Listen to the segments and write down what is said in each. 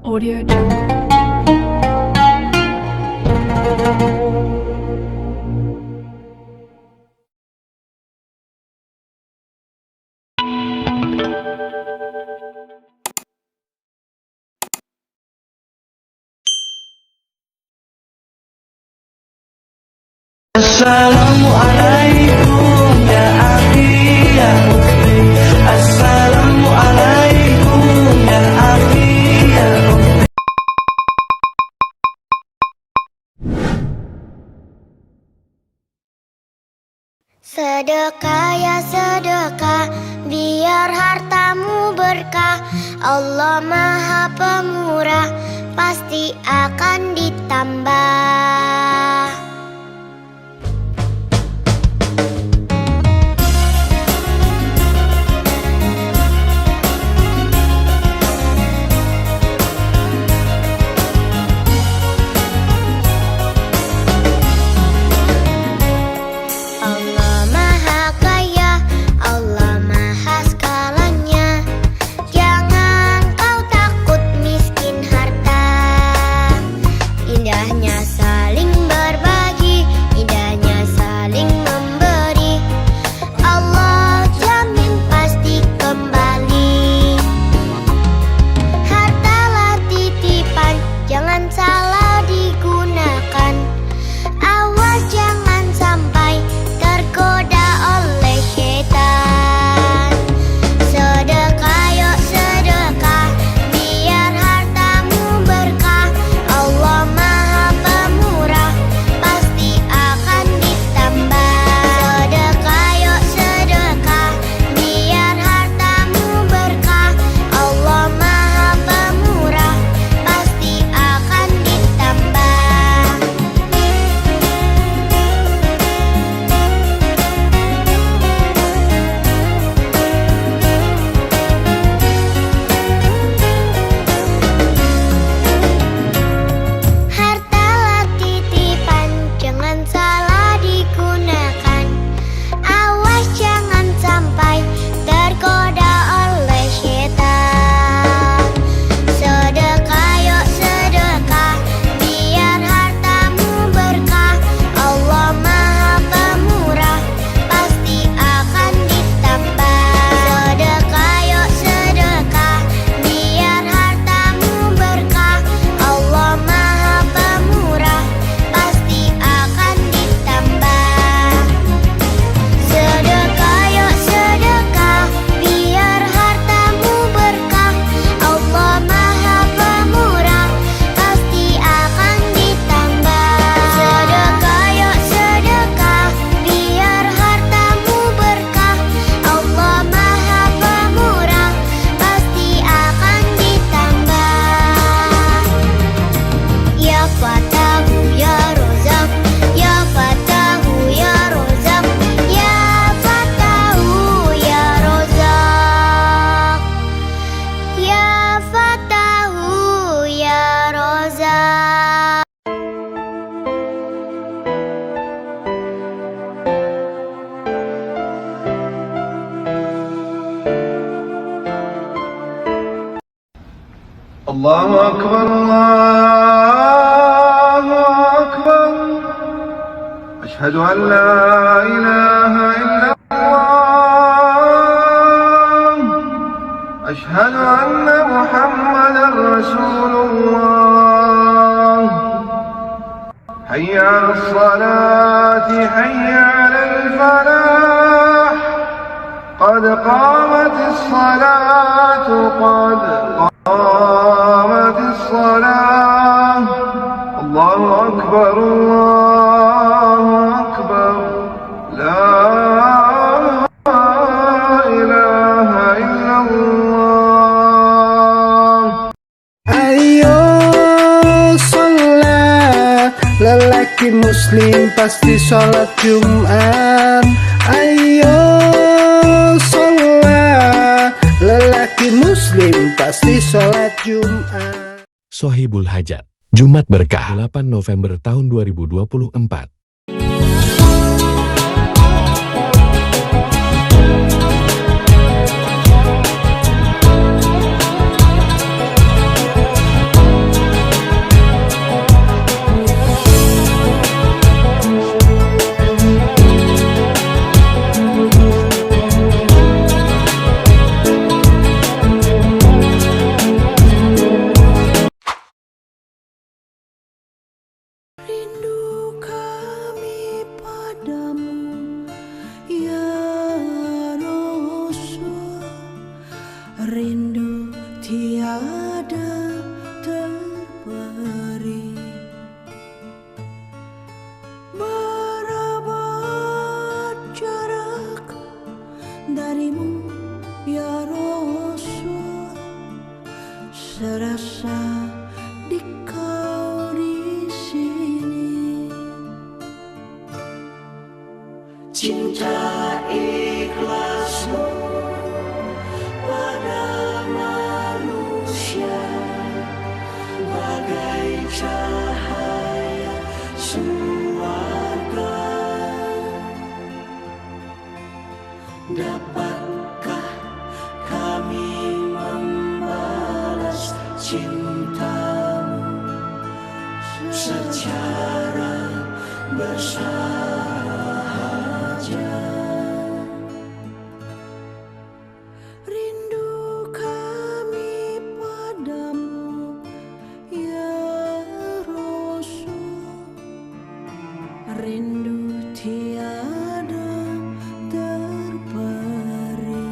Audio Jungle. Assalamualaikum ya akhi ya ukhti. Assalamualaikum ya akhi ya ukhti. Sedekah ya sedekah, biar hartamu berkah. Allah Maha Pemurah, pasti akan ditambah. Allah Maha Kaya, Allah Maha Segalanya. Jangan kau takut miskin harta. Indahnya saling berbagi, indahnya saling memberi. Allah jamin pasti kembali. Hartalah titipan, jangan salah digunakan. Awas jangan sampai tergoda oleh syaitan. Sedekah yuk sedekah, biar hartamu berkah. Allah Maha Pemurah, pasti akan ditambah. Sedekah yuk sedekah, biar hartamu berkah. Allah Maha Pemurah, pasti akan ditambah. Hartalah titipan, jangan salah digunakan. Awas jangan sampai tergoda oleh syaitan. Sedekah yuk sedekah, biar hartamu berkah. Allah Maha Pemurah, pasti akan ditambah. Sedekah yuk sedekah, biar hartamu berkah. Allah Maha Pemurah, pasti akan ditambah. Sedekah yuk sedekah, biar hartamu berkah. Allah Maha Pemurah, pasti akan ditambah. Sedekah yuk sedekah, biar hartamu berkah. Allah Maha Pemurah, pasti akan ditambah. Ya Fatahu ya Rozak, ya Fatahu ya Rozak, ya Fatahu ya Rozak, ya Fatahu ya Rozak. Allahu Akbar, Allahu Akbar. Ashhadu an la ilaha illallah. Ashhadu anna Muhammadar Rasulullah. Hayya 'alas salati, hayya 'alal falah. Qad qamatis salatu, qad قامت الصلاة. الله أكبر الله أكبر. لا إله إلا الله. Ayo sholat, lelaki muslim pasti sholat Jumat. Ayo sholat, lelaki muslim pasti sholat Jumat. Sohibul Hajat, Jumat Berkah 8 November tahun 2024. tiada terberi. Berapa jarak darimu ya Rasul, serasa di kau di sini. Cinta ikhlasmu pada manusia bagai cahaya surga. Dapatkah kami membalas cintamu secara bersahaja? Rindu kami padamu ya Rasul, rindu tiada terberi.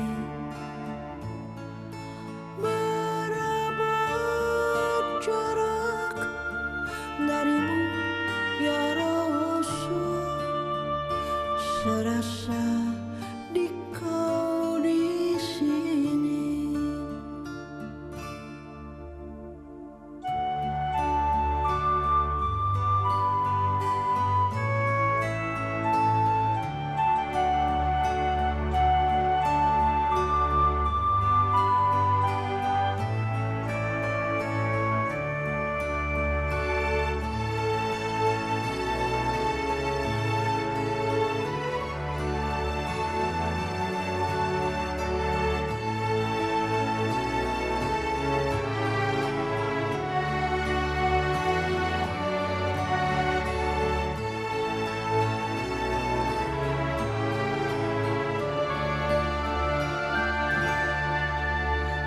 Berapa jarak darimu ya Rasul, serasa di kau di sini.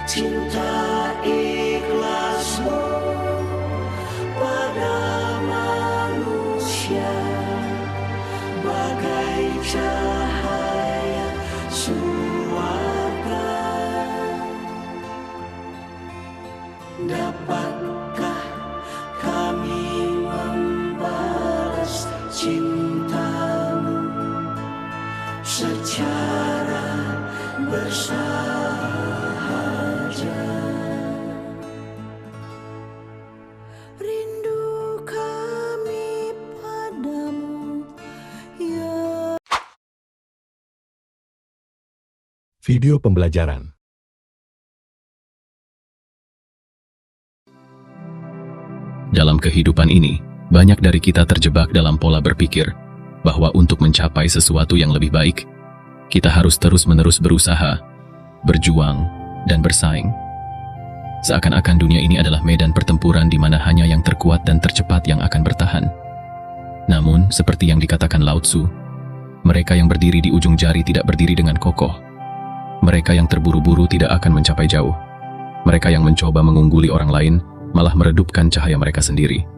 Cinta ikhlasmu pada manusia bagai cahaya surga. Dapatkah kami membalas cintamu secara bersahaja? Rindu kami padamu ya. Video pembelajaran. Dalam kehidupan ini, banyak dari kita terjebak dalam pola berpikir bahwa untuk mencapai sesuatu yang lebih baik, kita harus terus-menerus berusaha, berjuang, dan bersaing. Seakan-akan dunia ini adalah medan pertempuran di mana hanya yang terkuat dan tercepat yang akan bertahan. Namun, seperti yang dikatakan Lao Tzu, mereka yang berdiri di ujung jari tidak berdiri dengan kokoh. Mereka yang terburu-buru tidak akan mencapai jauh. Mereka yang mencoba mengungguli orang lain malah meredupkan cahaya mereka sendiri.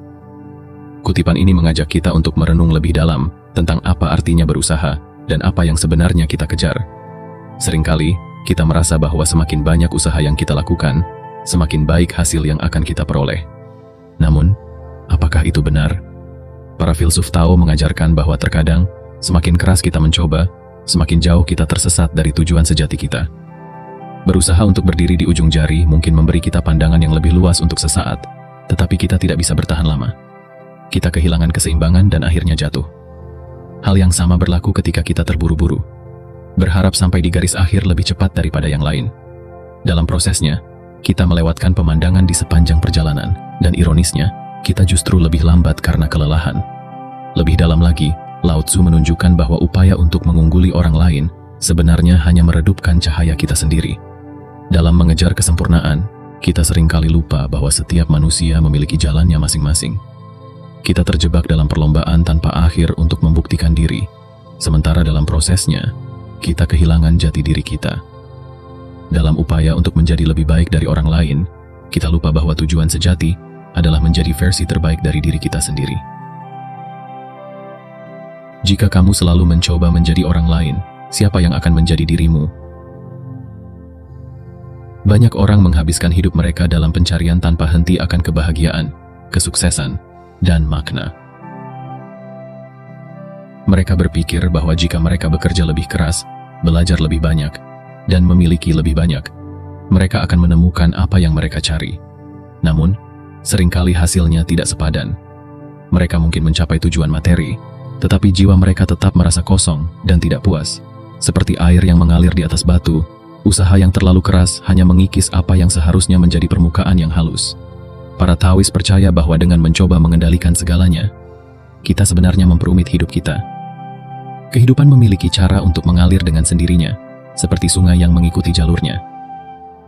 Kutipan ini mengajak kita untuk merenung lebih dalam tentang apa artinya berusaha dan apa yang sebenarnya kita kejar. Seringkali, kita merasa bahwa semakin banyak usaha yang kita lakukan, semakin baik hasil yang akan kita peroleh. Namun, apakah itu benar? Para filsuf Tao mengajarkan bahwa terkadang, semakin keras kita mencoba, semakin jauh kita tersesat dari tujuan sejati kita. Berusaha untuk berdiri di ujung jari mungkin memberi kita pandangan yang lebih luas untuk sesaat, tetapi kita tidak bisa bertahan lama. Kita kehilangan keseimbangan dan akhirnya jatuh. Hal yang sama berlaku ketika kita terburu-buru, berharap sampai di garis akhir lebih cepat daripada yang lain. Dalam prosesnya, kita melewatkan pemandangan di sepanjang perjalanan, dan ironisnya, kita justru lebih lambat karena kelelahan. Lebih dalam lagi, Lao Tzu menunjukkan bahwa upaya untuk mengungguli orang lain sebenarnya hanya meredupkan cahaya kita sendiri. Dalam mengejar kesempurnaan, kita seringkali lupa bahwa setiap manusia memiliki jalannya masing-masing. Kita terjebak dalam perlombaan tanpa akhir untuk membuktikan diri, sementara dalam prosesnya, kita kehilangan jati diri kita. Dalam upaya untuk menjadi lebih baik dari orang lain, kita lupa bahwa tujuan sejati adalah menjadi versi terbaik dari diri kita sendiri. Jika kamu selalu mencoba menjadi orang lain, siapa yang akan menjadi dirimu? Banyak orang menghabiskan hidup mereka dalam pencarian tanpa henti akan kebahagiaan, kesuksesan, dan makna. Mereka berpikir bahwa jika mereka bekerja lebih keras, belajar lebih banyak, dan memiliki lebih banyak, mereka akan menemukan apa yang mereka cari. Namun, seringkali hasilnya tidak sepadan. Mereka mungkin mencapai tujuan materi, tetapi jiwa mereka tetap merasa kosong dan tidak puas. Seperti air yang mengalir di atas batu, usaha yang terlalu keras hanya mengikis apa yang seharusnya menjadi permukaan yang halus. Para Taois percaya bahwa dengan mencoba mengendalikan segalanya, kita sebenarnya memperumit hidup kita. Kehidupan memiliki cara untuk mengalir dengan sendirinya, seperti sungai yang mengikuti jalurnya.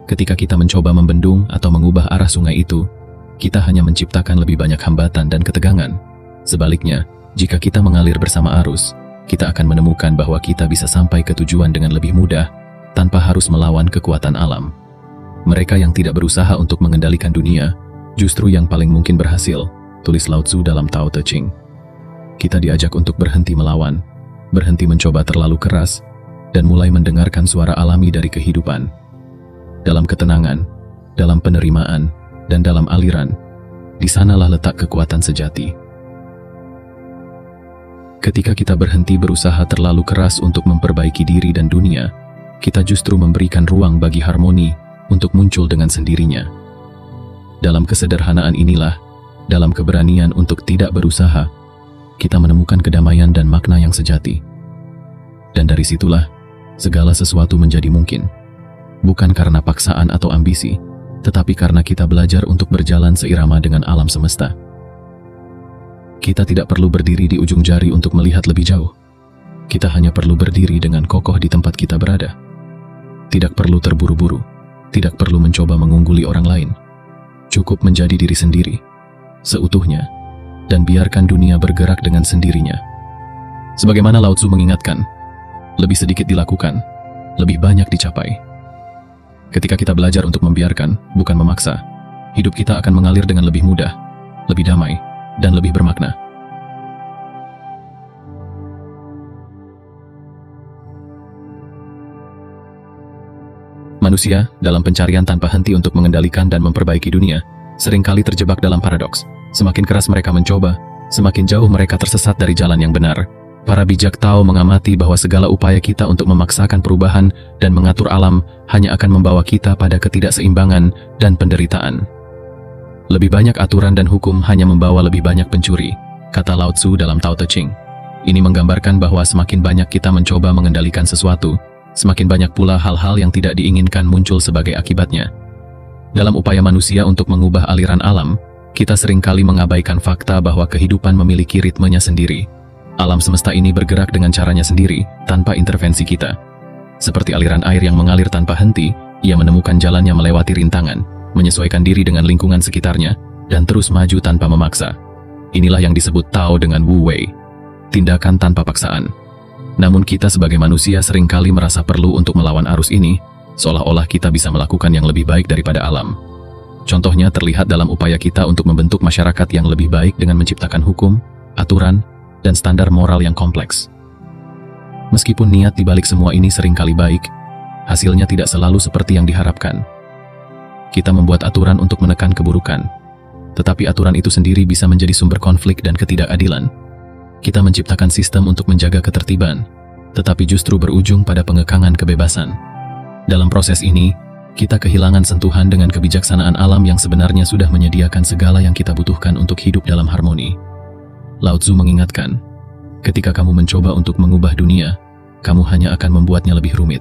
Ketika kita mencoba membendung atau mengubah arah sungai itu, kita hanya menciptakan lebih banyak hambatan dan ketegangan. Sebaliknya, jika kita mengalir bersama arus, kita akan menemukan bahwa kita bisa sampai ke tujuan dengan lebih mudah, tanpa harus melawan kekuatan alam. Mereka yang tidak berusaha untuk mengendalikan dunia, justru yang paling mungkin berhasil, tulis Lao Tzu dalam Tao Te Ching. Kita diajak untuk berhenti melawan, berhenti mencoba terlalu keras, dan mulai mendengarkan suara alami dari kehidupan. Dalam ketenangan, dalam penerimaan, dan dalam aliran, di sanalah letak kekuatan sejati. Ketika kita berhenti berusaha terlalu keras untuk memperbaiki diri dan dunia, kita justru memberikan ruang bagi harmoni untuk muncul dengan sendirinya. Dalam kesederhanaan inilah, dalam keberanian untuk tidak berusaha, kita menemukan kedamaian dan makna yang sejati. Dan dari situlah, segala sesuatu menjadi mungkin. Bukan karena paksaan atau ambisi, tetapi karena kita belajar untuk berjalan seirama dengan alam semesta. Kita tidak perlu berdiri di ujung jari untuk melihat lebih jauh. Kita hanya perlu berdiri dengan kokoh di tempat kita berada. Tidak perlu terburu-buru, tidak perlu mencoba mengungguli orang lain. Cukup menjadi diri sendiri, seutuhnya, dan biarkan dunia bergerak dengan sendirinya. Sebagaimana Lao Tzu mengingatkan, lebih sedikit dilakukan, lebih banyak dicapai. Ketika kita belajar untuk membiarkan, bukan memaksa, hidup kita akan mengalir dengan lebih mudah, lebih damai, dan lebih bermakna. Manusia, dalam pencarian tanpa henti untuk mengendalikan dan memperbaiki dunia, seringkali terjebak dalam paradoks. Semakin keras mereka mencoba, semakin jauh mereka tersesat dari jalan yang benar. Para bijak Tao mengamati bahwa segala upaya kita untuk memaksakan perubahan dan mengatur alam hanya akan membawa kita pada ketidakseimbangan dan penderitaan. Lebih banyak aturan dan hukum hanya membawa lebih banyak pencuri, kata Lao Tzu dalam Tao Te Ching. Ini menggambarkan bahwa semakin banyak kita mencoba mengendalikan sesuatu, semakin banyak pula hal-hal yang tidak diinginkan muncul sebagai akibatnya. Dalam upaya manusia untuk mengubah aliran alam, kita seringkali mengabaikan fakta bahwa kehidupan memiliki ritmenya sendiri. Alam semesta ini bergerak dengan caranya sendiri, tanpa intervensi kita. Seperti aliran air yang mengalir tanpa henti, ia menemukan jalannya melewati rintangan, menyesuaikan diri dengan lingkungan sekitarnya, dan terus maju tanpa memaksa. Inilah yang disebut Tao dengan Wu Wei, tindakan tanpa paksaan. Namun kita sebagai manusia seringkali merasa perlu untuk melawan arus ini, seolah-olah kita bisa melakukan yang lebih baik daripada alam. Contohnya terlihat dalam upaya kita untuk membentuk masyarakat yang lebih baik dengan menciptakan hukum, aturan, dan standar moral yang kompleks. Meskipun niat di balik semua ini seringkali baik, hasilnya tidak selalu seperti yang diharapkan. Kita membuat aturan untuk menekan keburukan, tetapi aturan itu sendiri bisa menjadi sumber konflik dan ketidakadilan. Kita menciptakan sistem untuk menjaga ketertiban, tetapi justru berujung pada pengekangan kebebasan. Dalam proses ini, kita kehilangan sentuhan dengan kebijaksanaan alam yang sebenarnya sudah menyediakan segala yang kita butuhkan untuk hidup dalam harmoni. Lao Tzu mengingatkan, ketika kamu mencoba untuk mengubah dunia, kamu hanya akan membuatnya lebih rumit.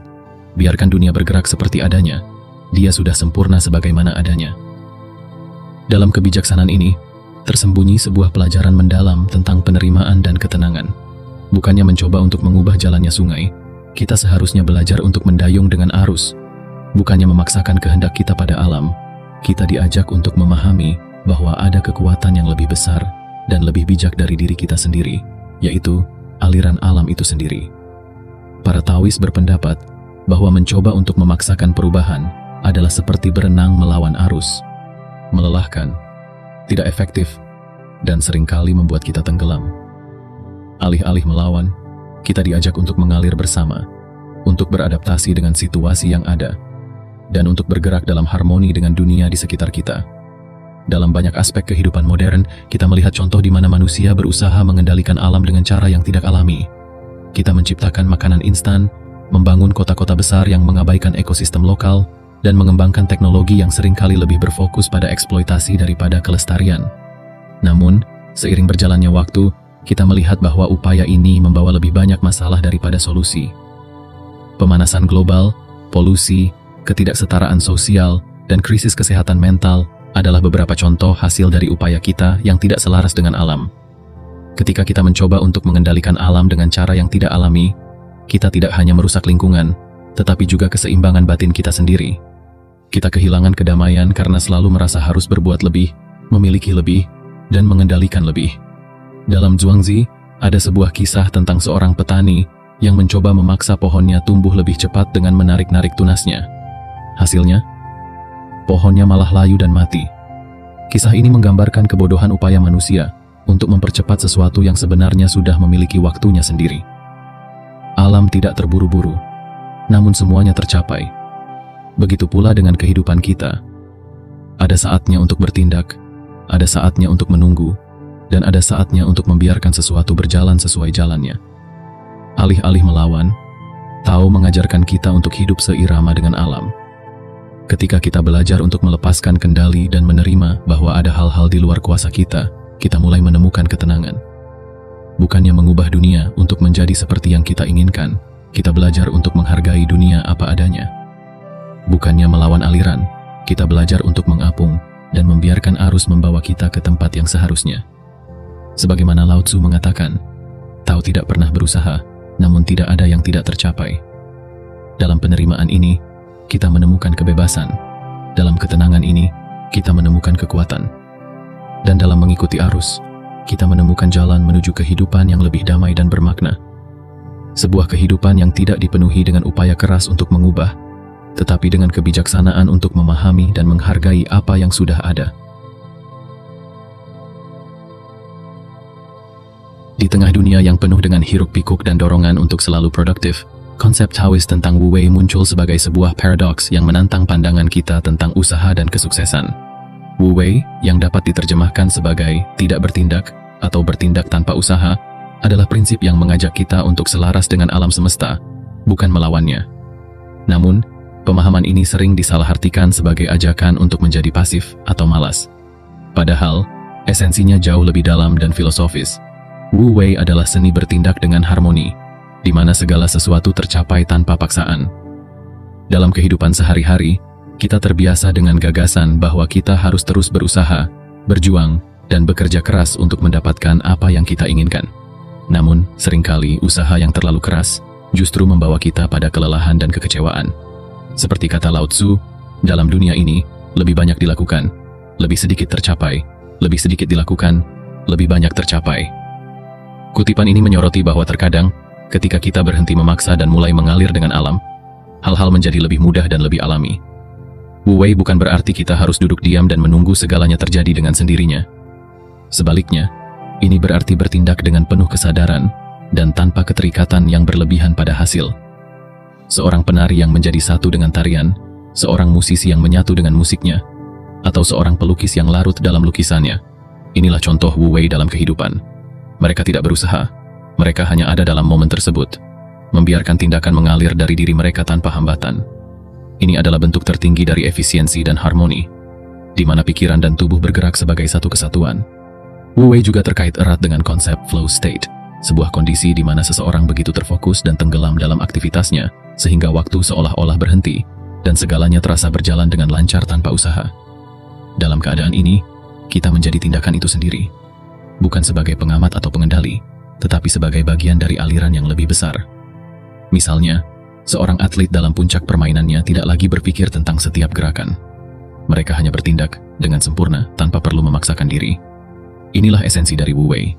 Biarkan dunia bergerak seperti adanya, dia sudah sempurna sebagaimana adanya. Dalam kebijaksanaan ini, tersembunyi sebuah pelajaran mendalam tentang penerimaan dan ketenangan. Bukannya mencoba untuk mengubah jalannya sungai, kita seharusnya belajar untuk mendayung dengan arus. Bukannya memaksakan kehendak kita pada alam, kita diajak untuk memahami bahwa ada kekuatan yang lebih besar dan lebih bijak dari diri kita sendiri, yaitu aliran alam itu sendiri. Para Taois berpendapat bahwa mencoba untuk memaksakan perubahan adalah seperti berenang melawan arus. Melelahkan, tidak efektif, dan seringkali membuat kita tenggelam. Alih-alih melawan, kita diajak untuk mengalir bersama, untuk beradaptasi dengan situasi yang ada. dan untuk bergerak dalam harmoni dengan dunia di sekitar kita. Dalam banyak aspek kehidupan modern, kita melihat contoh di mana manusia berusaha mengendalikan alam dengan cara yang tidak alami. Kita menciptakan makanan instan, membangun kota-kota besar yang mengabaikan ekosistem lokal, dan mengembangkan teknologi yang seringkali lebih berfokus pada eksploitasi daripada kelestarian. Namun, seiring berjalannya waktu, kita melihat bahwa upaya ini membawa lebih banyak masalah daripada solusi. Pemanasan global, polusi, ketidaksetaraan sosial, dan krisis kesehatan mental adalah beberapa contoh hasil dari upaya kita yang tidak selaras dengan alam. Ketika kita mencoba untuk mengendalikan alam dengan cara yang tidak alami, kita tidak hanya merusak lingkungan, tetapi juga keseimbangan batin kita sendiri. Kita kehilangan kedamaian karena selalu merasa harus berbuat lebih, memiliki lebih, dan mengendalikan lebih. Dalam Zhuangzi, ada sebuah kisah tentang seorang petani yang mencoba memaksa pohonnya tumbuh lebih cepat dengan menarik-narik tunasnya. Hasilnya, pohonnya malah layu dan mati. Kisah ini menggambarkan kebodohan upaya manusia untuk mempercepat sesuatu yang sebenarnya sudah memiliki waktunya sendiri. Alam tidak terburu-buru, namun semuanya tercapai. Begitu pula dengan kehidupan kita. Ada saatnya untuk bertindak, ada saatnya untuk menunggu, dan ada saatnya untuk membiarkan sesuatu berjalan sesuai jalannya. Alih-alih melawan, Tao mengajarkan kita untuk hidup seirama dengan alam. Ketika kita belajar untuk melepaskan kendali dan menerima bahwa ada hal-hal di luar kuasa kita mulai menemukan ketenangan. Bukannya mengubah dunia untuk menjadi seperti yang kita inginkan, kita belajar untuk menghargai dunia apa adanya. Bukannya melawan aliran, kita belajar untuk mengapung dan membiarkan arus membawa kita ke tempat yang seharusnya. Sebagaimana Lao Tzu mengatakan, Tao tidak pernah berusaha, namun tidak ada yang tidak tercapai. Dalam penerimaan ini, kita menemukan kebebasan. Dalam ketenangan ini, kita menemukan kekuatan. Dan dalam mengikuti arus, kita menemukan jalan menuju kehidupan yang lebih damai dan bermakna. Sebuah kehidupan yang tidak dipenuhi dengan upaya keras untuk mengubah, tetapi dengan kebijaksanaan untuk memahami dan menghargai apa yang sudah ada. Di tengah dunia yang penuh dengan hiruk-pikuk dan dorongan untuk selalu produktif, konsep Taois tentang Wu Wei muncul sebagai sebuah paradoks yang menantang pandangan kita tentang usaha dan kesuksesan. Wu Wei, yang dapat diterjemahkan sebagai tidak bertindak atau bertindak tanpa usaha, adalah prinsip yang mengajak kita untuk selaras dengan alam semesta, bukan melawannya. Namun, pemahaman ini sering disalahartikan sebagai ajakan untuk menjadi pasif atau malas. Padahal, esensinya jauh lebih dalam dan filosofis. Wu Wei adalah seni bertindak dengan harmoni, di mana segala sesuatu tercapai tanpa paksaan. Dalam kehidupan sehari-hari, kita terbiasa dengan gagasan bahwa kita harus terus berusaha, berjuang, dan bekerja keras untuk mendapatkan apa yang kita inginkan. Namun, seringkali usaha yang terlalu keras justru membawa kita pada kelelahan dan kekecewaan. Seperti kata Lao Tzu, dalam dunia ini, lebih banyak dilakukan, lebih sedikit tercapai, lebih sedikit dilakukan, lebih banyak tercapai. Kutipan ini menyoroti bahwa terkadang, ketika kita berhenti memaksa dan mulai mengalir dengan alam, hal-hal menjadi lebih mudah dan lebih alami. Wu Wei bukan berarti kita harus duduk diam dan menunggu segalanya terjadi dengan sendirinya. Sebaliknya, ini berarti bertindak dengan penuh kesadaran dan tanpa keterikatan yang berlebihan pada hasil. Seorang penari yang menjadi satu dengan tarian, seorang musisi yang menyatu dengan musiknya, atau seorang pelukis yang larut dalam lukisannya. Inilah contoh Wu Wei dalam kehidupan. Mereka tidak berusaha, mereka hanya ada dalam momen tersebut, membiarkan tindakan mengalir dari diri mereka tanpa hambatan. Ini adalah bentuk tertinggi dari efisiensi dan harmoni, di mana pikiran dan tubuh bergerak sebagai satu kesatuan. Wu Wei juga terkait erat dengan konsep flow state, sebuah kondisi di mana seseorang begitu terfokus dan tenggelam dalam aktivitasnya, sehingga waktu seolah-olah berhenti, dan segalanya terasa berjalan dengan lancar tanpa usaha. Dalam keadaan ini, kita menjadi tindakan itu sendiri, bukan sebagai pengamat atau pengendali, tetapi sebagai bagian dari aliran yang lebih besar. Misalnya, seorang atlet dalam puncak permainannya tidak lagi berpikir tentang setiap gerakan. Mereka hanya bertindak dengan sempurna tanpa perlu memaksakan diri. Inilah esensi dari Wu Wei.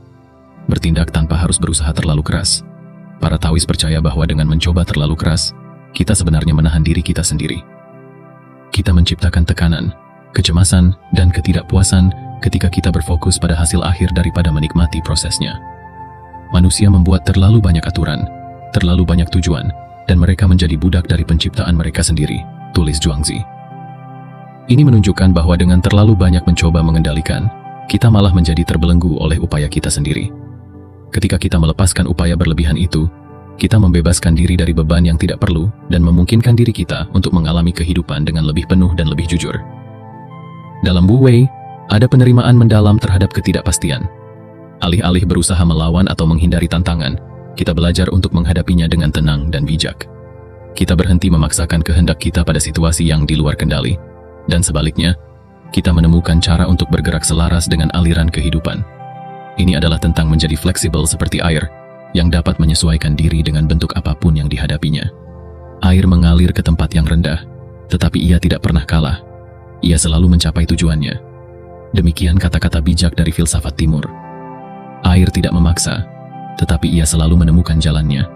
Bertindak tanpa harus berusaha terlalu keras. Para Taois percaya bahwa dengan mencoba terlalu keras, kita sebenarnya menahan diri kita sendiri. Kita menciptakan tekanan, kecemasan, dan ketidakpuasan ketika kita berfokus pada hasil akhir daripada menikmati prosesnya. Manusia membuat terlalu banyak aturan, terlalu banyak tujuan, dan mereka menjadi budak dari penciptaan mereka sendiri, tulis Zhuangzi. Ini menunjukkan bahwa dengan terlalu banyak mencoba mengendalikan, kita malah menjadi terbelenggu oleh upaya kita sendiri. Ketika kita melepaskan upaya berlebihan itu, kita membebaskan diri dari beban yang tidak perlu dan memungkinkan diri kita untuk mengalami kehidupan dengan lebih penuh dan lebih jujur. Dalam Wu Wei, ada penerimaan mendalam terhadap ketidakpastian. Alih-alih berusaha melawan atau menghindari tantangan, kita belajar untuk menghadapinya dengan tenang dan bijak. Kita berhenti memaksakan kehendak kita pada situasi yang di luar kendali, dan sebaliknya, kita menemukan cara untuk bergerak selaras dengan aliran kehidupan. Ini adalah tentang menjadi fleksibel seperti air, yang dapat menyesuaikan diri dengan bentuk apapun yang dihadapinya. Air mengalir ke tempat yang rendah, tetapi ia tidak pernah kalah. Ia selalu mencapai tujuannya. Demikian kata-kata bijak dari filsafat timur. Air tidak memaksa, tetapi ia selalu menemukan jalannya.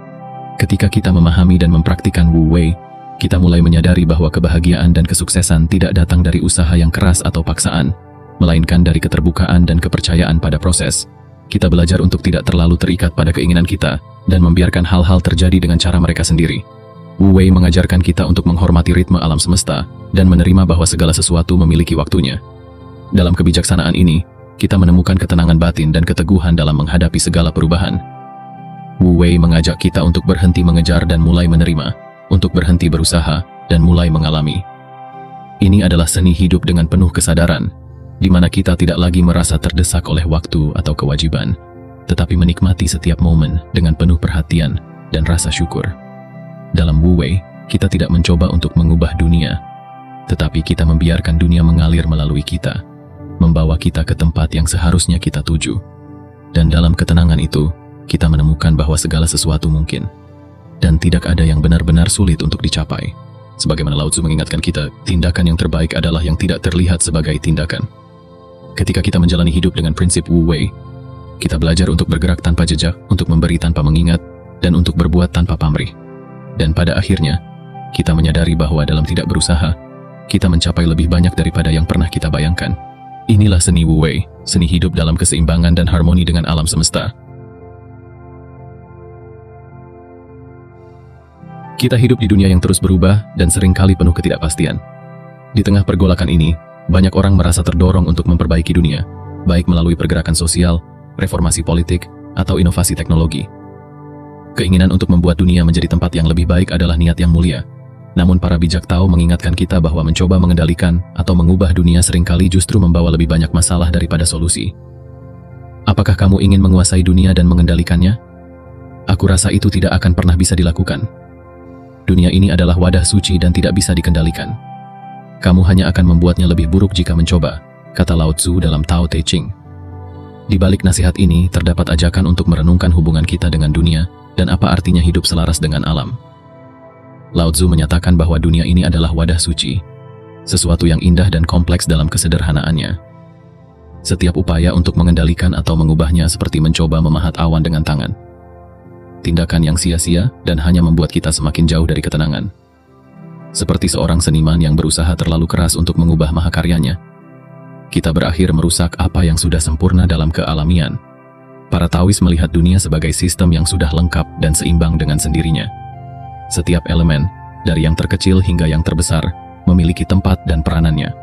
Ketika kita memahami dan mempraktikkan Wu Wei, kita mulai menyadari bahwa kebahagiaan dan kesuksesan tidak datang dari usaha yang keras atau paksaan, melainkan dari keterbukaan dan kepercayaan pada proses. Kita belajar untuk tidak terlalu terikat pada keinginan kita dan membiarkan hal-hal terjadi dengan cara mereka sendiri. Wu Wei mengajarkan kita untuk menghormati ritme alam semesta dan menerima bahwa segala sesuatu memiliki waktunya. Dalam kebijaksanaan ini, kita menemukan ketenangan batin dan keteguhan dalam menghadapi segala perubahan. Wu Wei mengajak kita untuk berhenti mengejar dan mulai menerima, untuk berhenti berusaha dan mulai mengalami. Ini adalah seni hidup dengan penuh kesadaran, di mana kita tidak lagi merasa terdesak oleh waktu atau kewajiban, tetapi menikmati setiap momen dengan penuh perhatian dan rasa syukur. Dalam Wu Wei, kita tidak mencoba untuk mengubah dunia, tetapi kita membiarkan dunia mengalir melalui kita, membawa kita ke tempat yang seharusnya kita tuju. Dan dalam ketenangan itu, kita menemukan bahwa segala sesuatu mungkin, dan tidak ada yang benar-benar sulit untuk dicapai. Sebagaimana Lao Tzu mengingatkan kita, tindakan yang terbaik adalah yang tidak terlihat sebagai tindakan. Ketika kita menjalani hidup dengan prinsip Wu Wei, kita belajar untuk bergerak tanpa jejak, untuk memberi tanpa mengingat, dan untuk berbuat tanpa pamrih. Dan pada akhirnya, kita menyadari bahwa dalam tidak berusaha, kita mencapai lebih banyak daripada yang pernah kita bayangkan. Inilah seni Wu Wei, seni hidup dalam keseimbangan dan harmoni dengan alam semesta. Kita hidup di dunia yang terus berubah dan seringkali penuh ketidakpastian. Di tengah pergolakan ini, banyak orang merasa terdorong untuk memperbaiki dunia, baik melalui pergerakan sosial, reformasi politik, atau inovasi teknologi. Keinginan untuk membuat dunia menjadi tempat yang lebih baik adalah niat yang mulia. Namun para bijak tahu mengingatkan kita bahwa mencoba mengendalikan atau mengubah dunia seringkali justru membawa lebih banyak masalah daripada solusi. Apakah kamu ingin menguasai dunia dan mengendalikannya? Aku rasa itu tidak akan pernah bisa dilakukan. Dunia ini adalah wadah suci dan tidak bisa dikendalikan. Kamu hanya akan membuatnya lebih buruk jika mencoba, kata Lao Tzu dalam Tao Te Ching. Di balik nasihat ini terdapat ajakan untuk merenungkan hubungan kita dengan dunia dan apa artinya hidup selaras dengan alam. Lao Tzu menyatakan bahwa dunia ini adalah wadah suci, sesuatu yang indah dan kompleks dalam kesederhanaannya. Setiap upaya untuk mengendalikan atau mengubahnya seperti mencoba memahat awan dengan tangan. Tindakan yang sia-sia dan hanya membuat kita semakin jauh dari ketenangan. Seperti seorang seniman yang berusaha terlalu keras untuk mengubah mahakaryanya, kita berakhir merusak apa yang sudah sempurna dalam kealamian. Para Taois melihat dunia sebagai sistem yang sudah lengkap dan seimbang dengan sendirinya. Setiap elemen, dari yang terkecil hingga yang terbesar, memiliki tempat dan peranannya.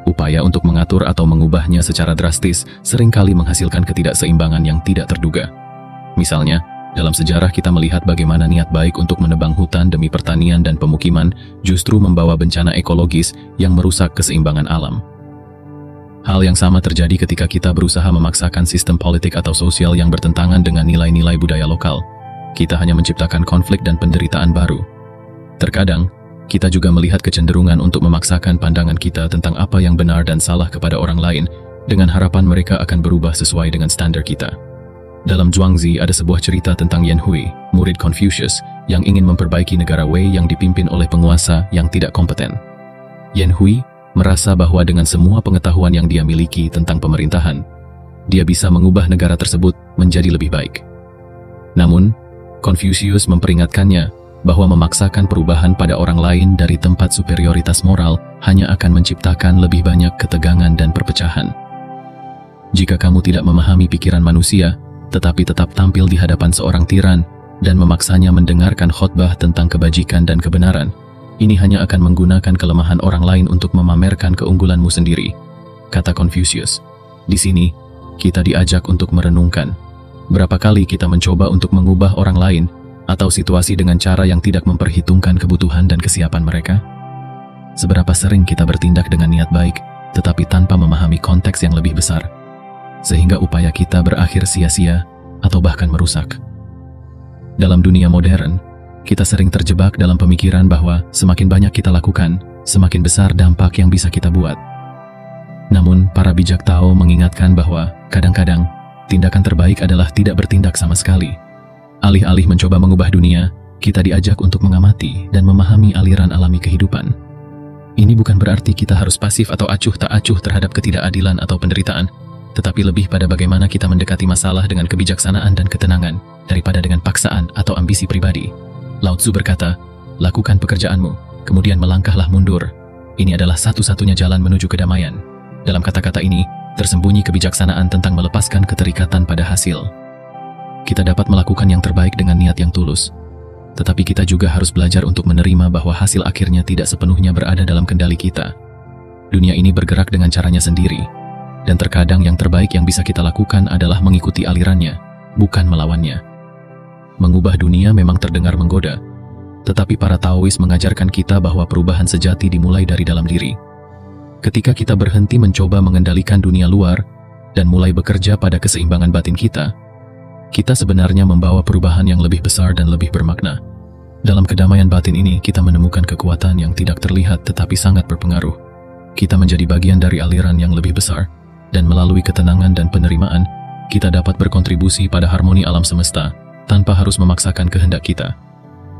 Upaya untuk mengatur atau mengubahnya secara drastis seringkali menghasilkan ketidakseimbangan yang tidak terduga. Misalnya, dalam sejarah kita melihat bagaimana niat baik untuk menebang hutan demi pertanian dan pemukiman justru membawa bencana ekologis yang merusak keseimbangan alam. Hal yang sama terjadi ketika kita berusaha memaksakan sistem politik atau sosial yang bertentangan dengan nilai-nilai budaya lokal. Kita hanya menciptakan konflik dan penderitaan baru. Terkadang, kita juga melihat kecenderungan untuk memaksakan pandangan kita tentang apa yang benar dan salah kepada orang lain dengan harapan mereka akan berubah sesuai dengan standar kita. Dalam Zhuangzi ada sebuah cerita tentang Yan Hui, murid Confucius, yang ingin memperbaiki negara Wei yang dipimpin oleh penguasa yang tidak kompeten. Yan Hui merasa bahwa dengan semua pengetahuan yang dia miliki tentang pemerintahan, dia bisa mengubah negara tersebut menjadi lebih baik. Namun, Confucius memperingatkannya bahwa memaksakan perubahan pada orang lain dari tempat superioritas moral hanya akan menciptakan lebih banyak ketegangan dan perpecahan. Jika kamu tidak memahami pikiran manusia, tetapi tetap tampil di hadapan seorang tiran dan memaksanya mendengarkan khotbah tentang kebajikan dan kebenaran, Ini hanya akan menggunakan kelemahan orang lain untuk memamerkan keunggulanmu sendiri, kata Confucius. Di sini, kita diajak untuk merenungkan. Berapa kali kita mencoba untuk mengubah orang lain atau situasi dengan cara yang tidak memperhitungkan kebutuhan dan kesiapan mereka? Seberapa sering kita bertindak dengan niat baik, tetapi tanpa memahami konteks yang lebih besar, sehingga upaya kita berakhir sia-sia atau bahkan merusak. Dalam dunia modern, kita sering terjebak dalam pemikiran bahwa semakin banyak kita lakukan, semakin besar dampak yang bisa kita buat. Namun, para bijak Tao mengingatkan bahwa kadang-kadang tindakan terbaik adalah tidak bertindak sama sekali. Alih-alih mencoba mengubah dunia, kita diajak untuk mengamati dan memahami aliran alami kehidupan. Ini bukan berarti kita harus pasif atau acuh tak acuh terhadap ketidakadilan atau penderitaan, tetapi lebih pada bagaimana kita mendekati masalah dengan kebijaksanaan dan ketenangan, daripada dengan paksaan atau ambisi pribadi. Lao Tzu berkata, lakukan pekerjaanmu, kemudian melangkahlah mundur. Ini adalah satu-satunya jalan menuju kedamaian. Dalam kata-kata ini, tersembunyi kebijaksanaan tentang melepaskan keterikatan pada hasil. Kita dapat melakukan yang terbaik dengan niat yang tulus, tetapi kita juga harus belajar untuk menerima bahwa hasil akhirnya tidak sepenuhnya berada dalam kendali kita. Dunia ini bergerak dengan caranya sendiri, dan terkadang yang terbaik yang bisa kita lakukan adalah mengikuti alirannya, bukan melawannya. Mengubah dunia memang terdengar menggoda, tetapi para Taois mengajarkan kita bahwa perubahan sejati dimulai dari dalam diri. Ketika kita berhenti mencoba mengendalikan dunia luar dan mulai bekerja pada keseimbangan batin kita sebenarnya membawa perubahan yang lebih besar dan lebih bermakna. Dalam kedamaian batin ini, kita menemukan kekuatan yang tidak terlihat tetapi sangat berpengaruh. Kita menjadi bagian dari aliran yang lebih besar, dan melalui ketenangan dan penerimaan, kita dapat berkontribusi pada harmoni alam semesta tanpa harus memaksakan kehendak kita.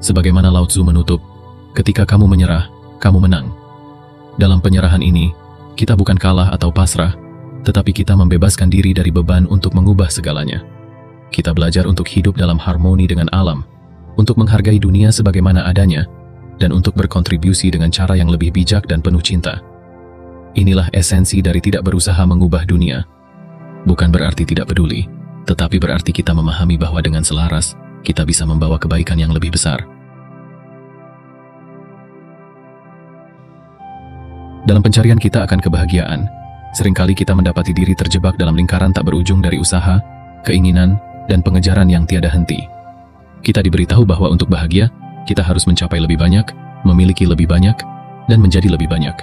Sebagaimana Lao Tzu menutup, ketika kamu menyerah, kamu menang. Dalam penyerahan ini, kita bukan kalah atau pasrah, tetapi kita membebaskan diri dari beban untuk mengubah segalanya. Kita belajar untuk hidup dalam harmoni dengan alam, untuk menghargai dunia sebagaimana adanya, dan untuk berkontribusi dengan cara yang lebih bijak dan penuh cinta. Inilah esensi dari tidak berusaha mengubah dunia. Bukan berarti tidak peduli, tetapi berarti kita memahami bahwa dengan selaras, kita bisa membawa kebaikan yang lebih besar. Dalam pencarian kita akan kebahagiaan, seringkali kita mendapati diri terjebak dalam lingkaran tak berujung dari usaha, keinginan, dan pengejaran yang tiada henti. Kita diberitahu bahwa untuk bahagia, kita harus mencapai lebih banyak, memiliki lebih banyak, dan menjadi lebih banyak.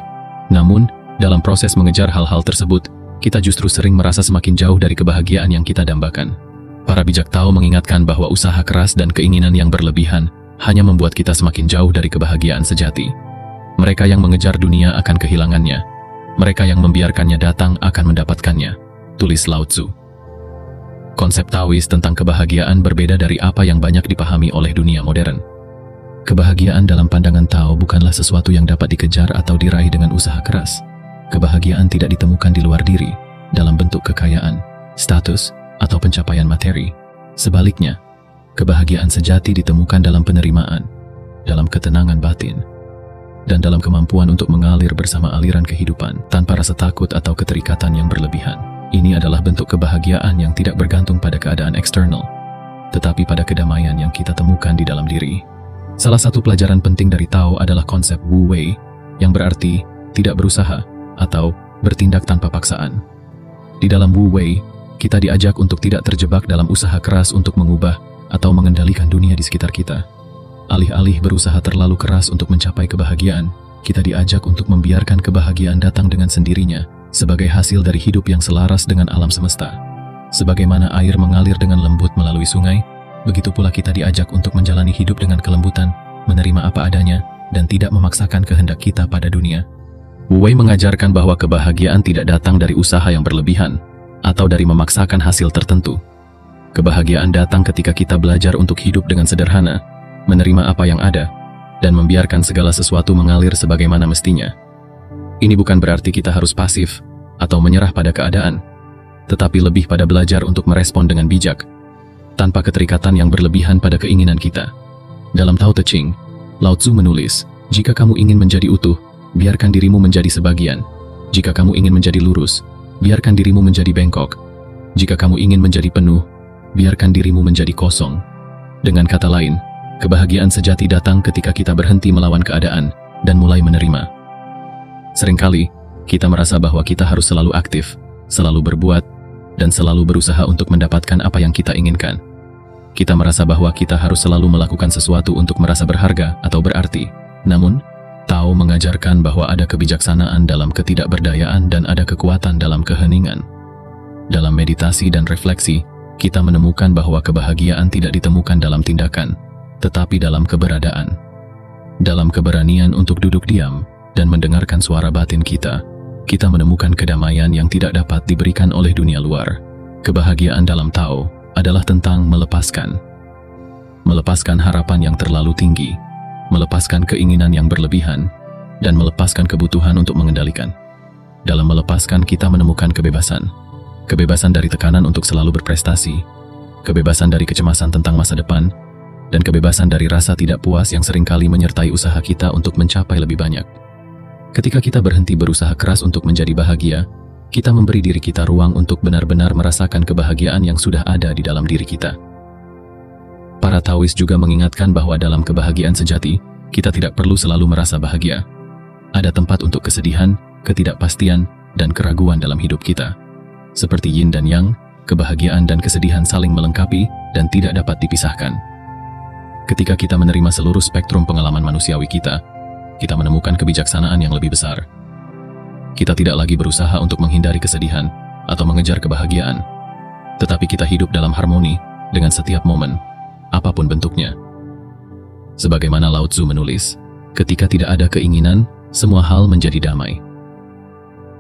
Namun, dalam proses mengejar hal-hal tersebut, kita justru sering merasa semakin jauh dari kebahagiaan yang kita dambakan. Para bijak Tao mengingatkan bahwa usaha keras dan keinginan yang berlebihan hanya membuat kita semakin jauh dari kebahagiaan sejati. Mereka yang mengejar dunia akan kehilangannya. Mereka yang membiarkannya datang akan mendapatkannya. Tulis Lao Tzu. Konsep Taois tentang kebahagiaan berbeda dari apa yang banyak dipahami oleh dunia modern. Kebahagiaan dalam pandangan Tao bukanlah sesuatu yang dapat dikejar atau diraih dengan usaha keras. Kebahagiaan tidak ditemukan di luar diri, dalam bentuk kekayaan, status, atau pencapaian materi. Sebaliknya, kebahagiaan sejati ditemukan dalam penerimaan, dalam ketenangan batin, dan dalam kemampuan untuk mengalir bersama aliran kehidupan tanpa rasa takut atau keterikatan yang berlebihan. Ini adalah bentuk kebahagiaan yang tidak bergantung pada keadaan eksternal, tetapi pada kedamaian yang kita temukan di dalam diri. Salah satu pelajaran penting dari Tao adalah konsep Wu Wei, yang berarti tidak berusaha atau bertindak tanpa paksaan. Di dalam Wu Wei, kita diajak untuk tidak terjebak dalam usaha keras untuk mengubah atau mengendalikan dunia di sekitar kita. Alih-alih berusaha terlalu keras untuk mencapai kebahagiaan, kita diajak untuk membiarkan kebahagiaan datang dengan sendirinya, sebagai hasil dari hidup yang selaras dengan alam semesta. Sebagaimana air mengalir dengan lembut melalui sungai, begitu pula kita diajak untuk menjalani hidup dengan kelembutan, menerima apa adanya, dan tidak memaksakan kehendak kita pada dunia. Wu Wei mengajarkan bahwa kebahagiaan tidak datang dari usaha yang berlebihan, atau dari memaksakan hasil tertentu. Kebahagiaan datang ketika kita belajar untuk hidup dengan sederhana, menerima apa yang ada, dan membiarkan segala sesuatu mengalir sebagaimana mestinya. Ini bukan berarti kita harus pasif atau menyerah pada keadaan, tetapi lebih pada belajar untuk merespon dengan bijak, tanpa keterikatan yang berlebihan pada keinginan kita. Dalam Tao Te Ching, Lao Tzu menulis, jika kamu ingin menjadi utuh, biarkan dirimu menjadi sebagian. Jika kamu ingin menjadi lurus, biarkan dirimu menjadi bengkok. Jika kamu ingin menjadi penuh, biarkan dirimu menjadi kosong. Dengan kata lain, kebahagiaan sejati datang ketika kita berhenti melawan keadaan dan mulai menerima. Seringkali, kita merasa bahwa kita harus selalu aktif, selalu berbuat, dan selalu berusaha untuk mendapatkan apa yang kita inginkan. Kita merasa bahwa kita harus selalu melakukan sesuatu untuk merasa berharga atau berarti. Namun, Tao mengajarkan bahwa ada kebijaksanaan dalam ketidakberdayaan dan ada kekuatan dalam keheningan. Dalam meditasi dan refleksi, kita menemukan bahwa kebahagiaan tidak ditemukan dalam tindakan, tetapi dalam keberadaan. Dalam keberanian untuk duduk diam dan mendengarkan suara batin kita, kita menemukan kedamaian yang tidak dapat diberikan oleh dunia luar. Kebahagiaan dalam Tao adalah tentang melepaskan. Melepaskan harapan yang terlalu tinggi, melepaskan keinginan yang berlebihan, dan melepaskan kebutuhan untuk mengendalikan. Dalam melepaskan, kita menemukan kebebasan. Kebebasan dari tekanan untuk selalu berprestasi, kebebasan dari kecemasan tentang masa depan, dan kebebasan dari rasa tidak puas yang seringkali menyertai usaha kita untuk mencapai lebih banyak. Ketika kita berhenti berusaha keras untuk menjadi bahagia, kita memberi diri kita ruang untuk benar-benar merasakan kebahagiaan yang sudah ada di dalam diri kita. Para Taois juga mengingatkan bahwa dalam kebahagiaan sejati, kita tidak perlu selalu merasa bahagia. Ada tempat untuk kesedihan, ketidakpastian, dan keraguan dalam hidup kita. Seperti yin dan yang, kebahagiaan dan kesedihan saling melengkapi dan tidak dapat dipisahkan. Ketika kita menerima seluruh spektrum pengalaman manusiawi kita menemukan kebijaksanaan yang lebih besar. Kita tidak lagi berusaha untuk menghindari kesedihan atau mengejar kebahagiaan, tetapi kita hidup dalam harmoni dengan setiap momen, apapun bentuknya. Sebagaimana Lao Tzu menulis, ketika tidak ada keinginan, semua hal menjadi damai.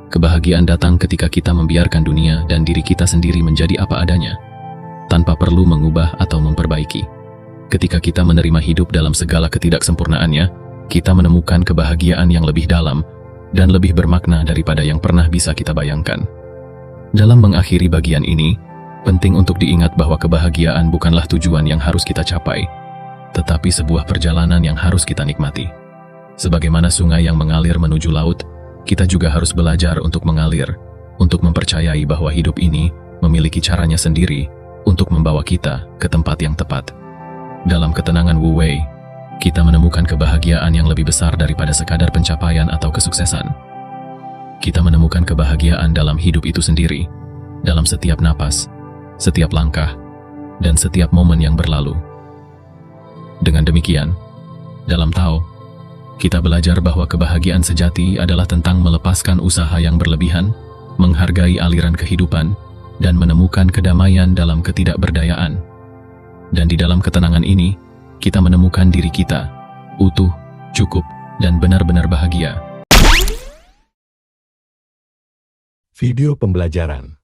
Kebahagiaan datang ketika kita membiarkan dunia dan diri kita sendiri menjadi apa adanya, tanpa perlu mengubah atau memperbaiki. Ketika kita menerima hidup dalam segala ketidaksempurnaannya, kita menemukan kebahagiaan yang lebih dalam dan lebih bermakna daripada yang pernah bisa kita bayangkan. Dalam mengakhiri bagian ini, penting untuk diingat bahwa kebahagiaan bukanlah tujuan yang harus kita capai, tetapi sebuah perjalanan yang harus kita nikmati. Sebagaimana sungai yang mengalir menuju laut, kita juga harus belajar untuk mengalir, untuk mempercayai bahwa hidup ini memiliki caranya sendiri untuk membawa kita ke tempat yang tepat. Dalam ketenangan Wu Wei, kita menemukan kebahagiaan yang lebih besar daripada sekadar pencapaian atau kesuksesan. Kita menemukan kebahagiaan dalam hidup itu sendiri, dalam setiap napas, setiap langkah, dan setiap momen yang berlalu. Dengan demikian, dalam Tao, kita belajar bahwa kebahagiaan sejati adalah tentang melepaskan usaha yang berlebihan, menghargai aliran kehidupan, dan menemukan kedamaian dalam ketidakberdayaan. Dan di dalam ketenangan ini, kita menemukan diri kita, utuh, cukup, dan benar-benar bahagia. Video pembelajaran.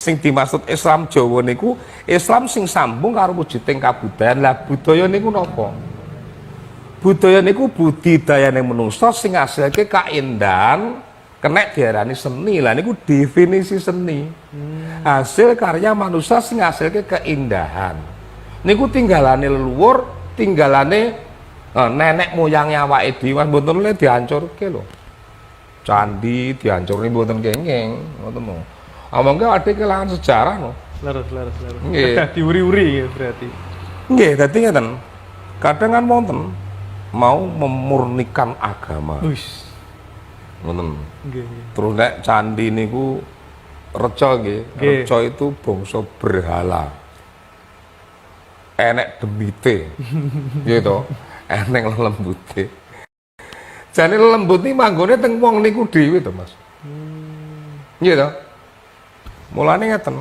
Sing dimaksud Islam Jawa niku Islam sing sambung karo wujuding kabudayan. Lah budaya niku napa? Budaya niku budidayane manungsa sing ngasilke kaindahan, kena diarani seni. Lah niku definisi seni. Hasil karya manusia sing ngasilke keindahan. Niku tinggalane leluhur, tinggalane nenek moyang awake dhewe mboten le dihancurke lho. Candi dihancurke mboten kenging, ngoten lho. Amangke ada kelangan sejarah no. Leres. Nggih. Diuri-uri ya berarti. Nggih, dadi ngeten. Kadang kan wonten mau memurnikan agama. Wis. Ngoten. Nggih. Terus nek candi niku reca nggih. Reca itu bangsa berhala. Enek demite. Nggih to. Enek lembute. Jane lembut iki manggone teng wong niku dhewe to, Mas. Nggih to. Mulane ngeten.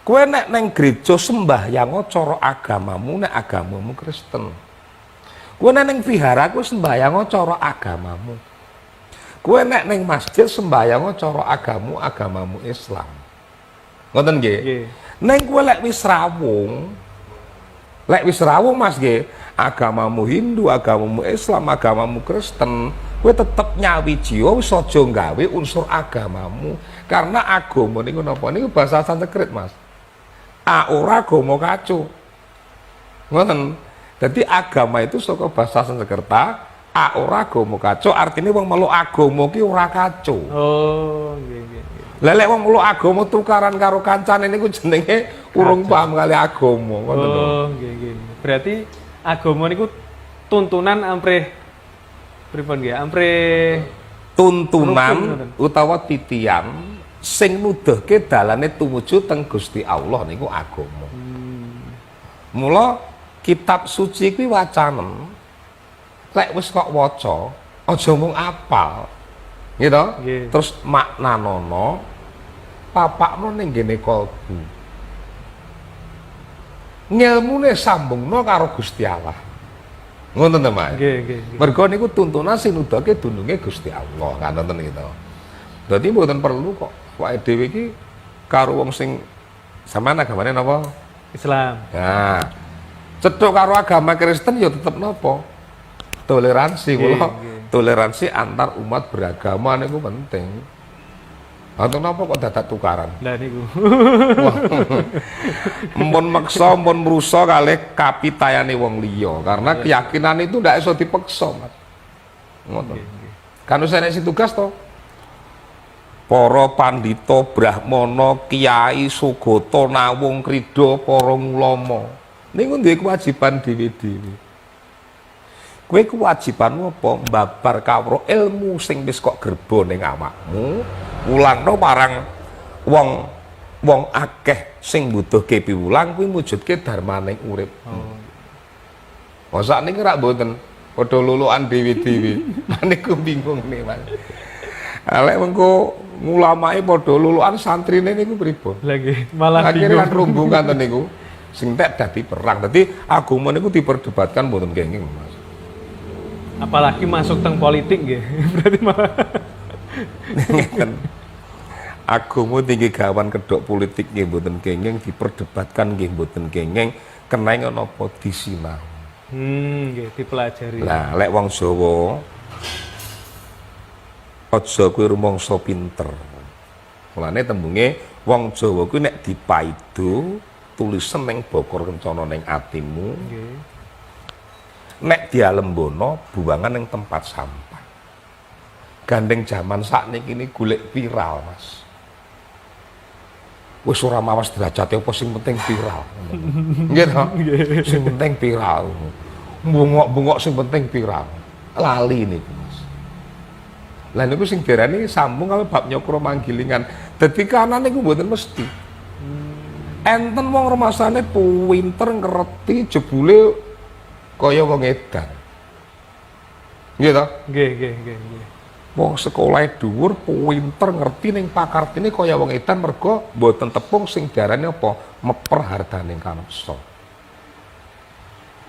Kowe nek neng gereja sembahyang cara agamamu, nek agamamu Kristen. Kowe nek neng vihara kowe sembahyang cara agamamu. Kowe nek neng masjid sembahyang cara agamamu Islam. Ngoten nggih? Nggih. Neng kowe lek wis rawuh Mas nggih, agamamu Hindu, agamamu Islam, agamamu Kristen, kowe tetep nyawiji wis aja nggawe unsur agamamu. Karena agama niku napa? Niku bahasa Sanskrit, Mas. Ora agama kacu. Ngoten. Jadi agama itu saka bahasa Sanskerta, ora agama kacu, artinya wong meluk agama ki ora kacu. Oh, nggih. Lah lek wong meluk agama tukaran karo kancane niku jenenge urung paham kali agama, ngoten lho. Oh, nggih. Berarti agama niku tuntunan ampre pripun nggih? Ampre tuntunan Rukun, utawa titian sing nuduhke dalane tumuju teng Gusti Allah niku agama. Mula kitab suci kuwi wacanen. Lek wis kok waca, aja mung apal. Gitu? Nggih. Terus maknanono papakno ning ngene kalbu. Ngilmune sambungno karo Gusti Allah. Ngoten to, Mas? nggih nggih. Mergo niku tuntunan sing nuduhke dununge Gusti Allah, kan ngoten gitu. Dadi mboten perlu kok awake dhewe iki karo wong sing sampean agamane napa? Islam. Nah, cedhok karo agama Kristen ya tetep napa? Toleransi, Nggih, kula nggih. toleransi antar umat beragama niku penting. Atau napa kok dadak tukaran? Lah niku. Wah. Mpun meksa, mpun mrusa kalih kapitayane wong liya, karena keyakinan itu ndak iso dipeksa, Mas. Ngoten. Kan wis enek si tugas to. Para pandhita, brahmana, kiai, sugata, nawung, krida, para ulama. Niku duwe kewajiban dhewe-dhewe. Kowe kewajibanmu apa? Mbabar kawruh ilmu sing wis kok gerba ning awakmu, mulangno marang wong akeh sing mbutuhke piwulang kuwi mujudke darmaning urip. Masa niki rak mboten padha lulukan dhewe-dhewe. Niku bingung nih, Mas. Lek mengko ngulamae padha lulukan santrine niku pripun? Lagi malah Akhirnya kan bingung. rombongan to niku sing tek dadi perang. Dadi agama niku diperdebatkan mboten kenging, Mas. Apalagi masuk teng politik nggih. Berarti malah Ngeten. Agama tinggi gawan kedok politik nggih mboten kenging, diperdebatkan nggih mboten kenging, kenenge napa disinau. nggih dipelajari. Lah lek wong Jawa aja kuwi rumangsa pinter. Mulane tembunge wong Jawa kuwi nek dipaido tulisan ning bokor kencana ning atimu, Nggih. nek dialembono buangan ning tempat sampah. Gandeng zaman sakniki ini golek viral, Mas. Wis ora mawas derajate apa sing penting viral. Nggih to? Sing penting viral. Bungok-bungok sing penting viral. Lali niku, Mas. Lah niku sing diarani sambung karo bab nyokro manggilingan. Dadi kanan niku mboten mesti. Enten wong remasane pinter ngerti jebule kaya wong edan. Nggih to? Nggih nggih. Wong sekolah dhuwur pinter ngerti ning pakartine kaya wong edan mergo mboten tepung sing diarani apa? Meper hardaning kanungsa.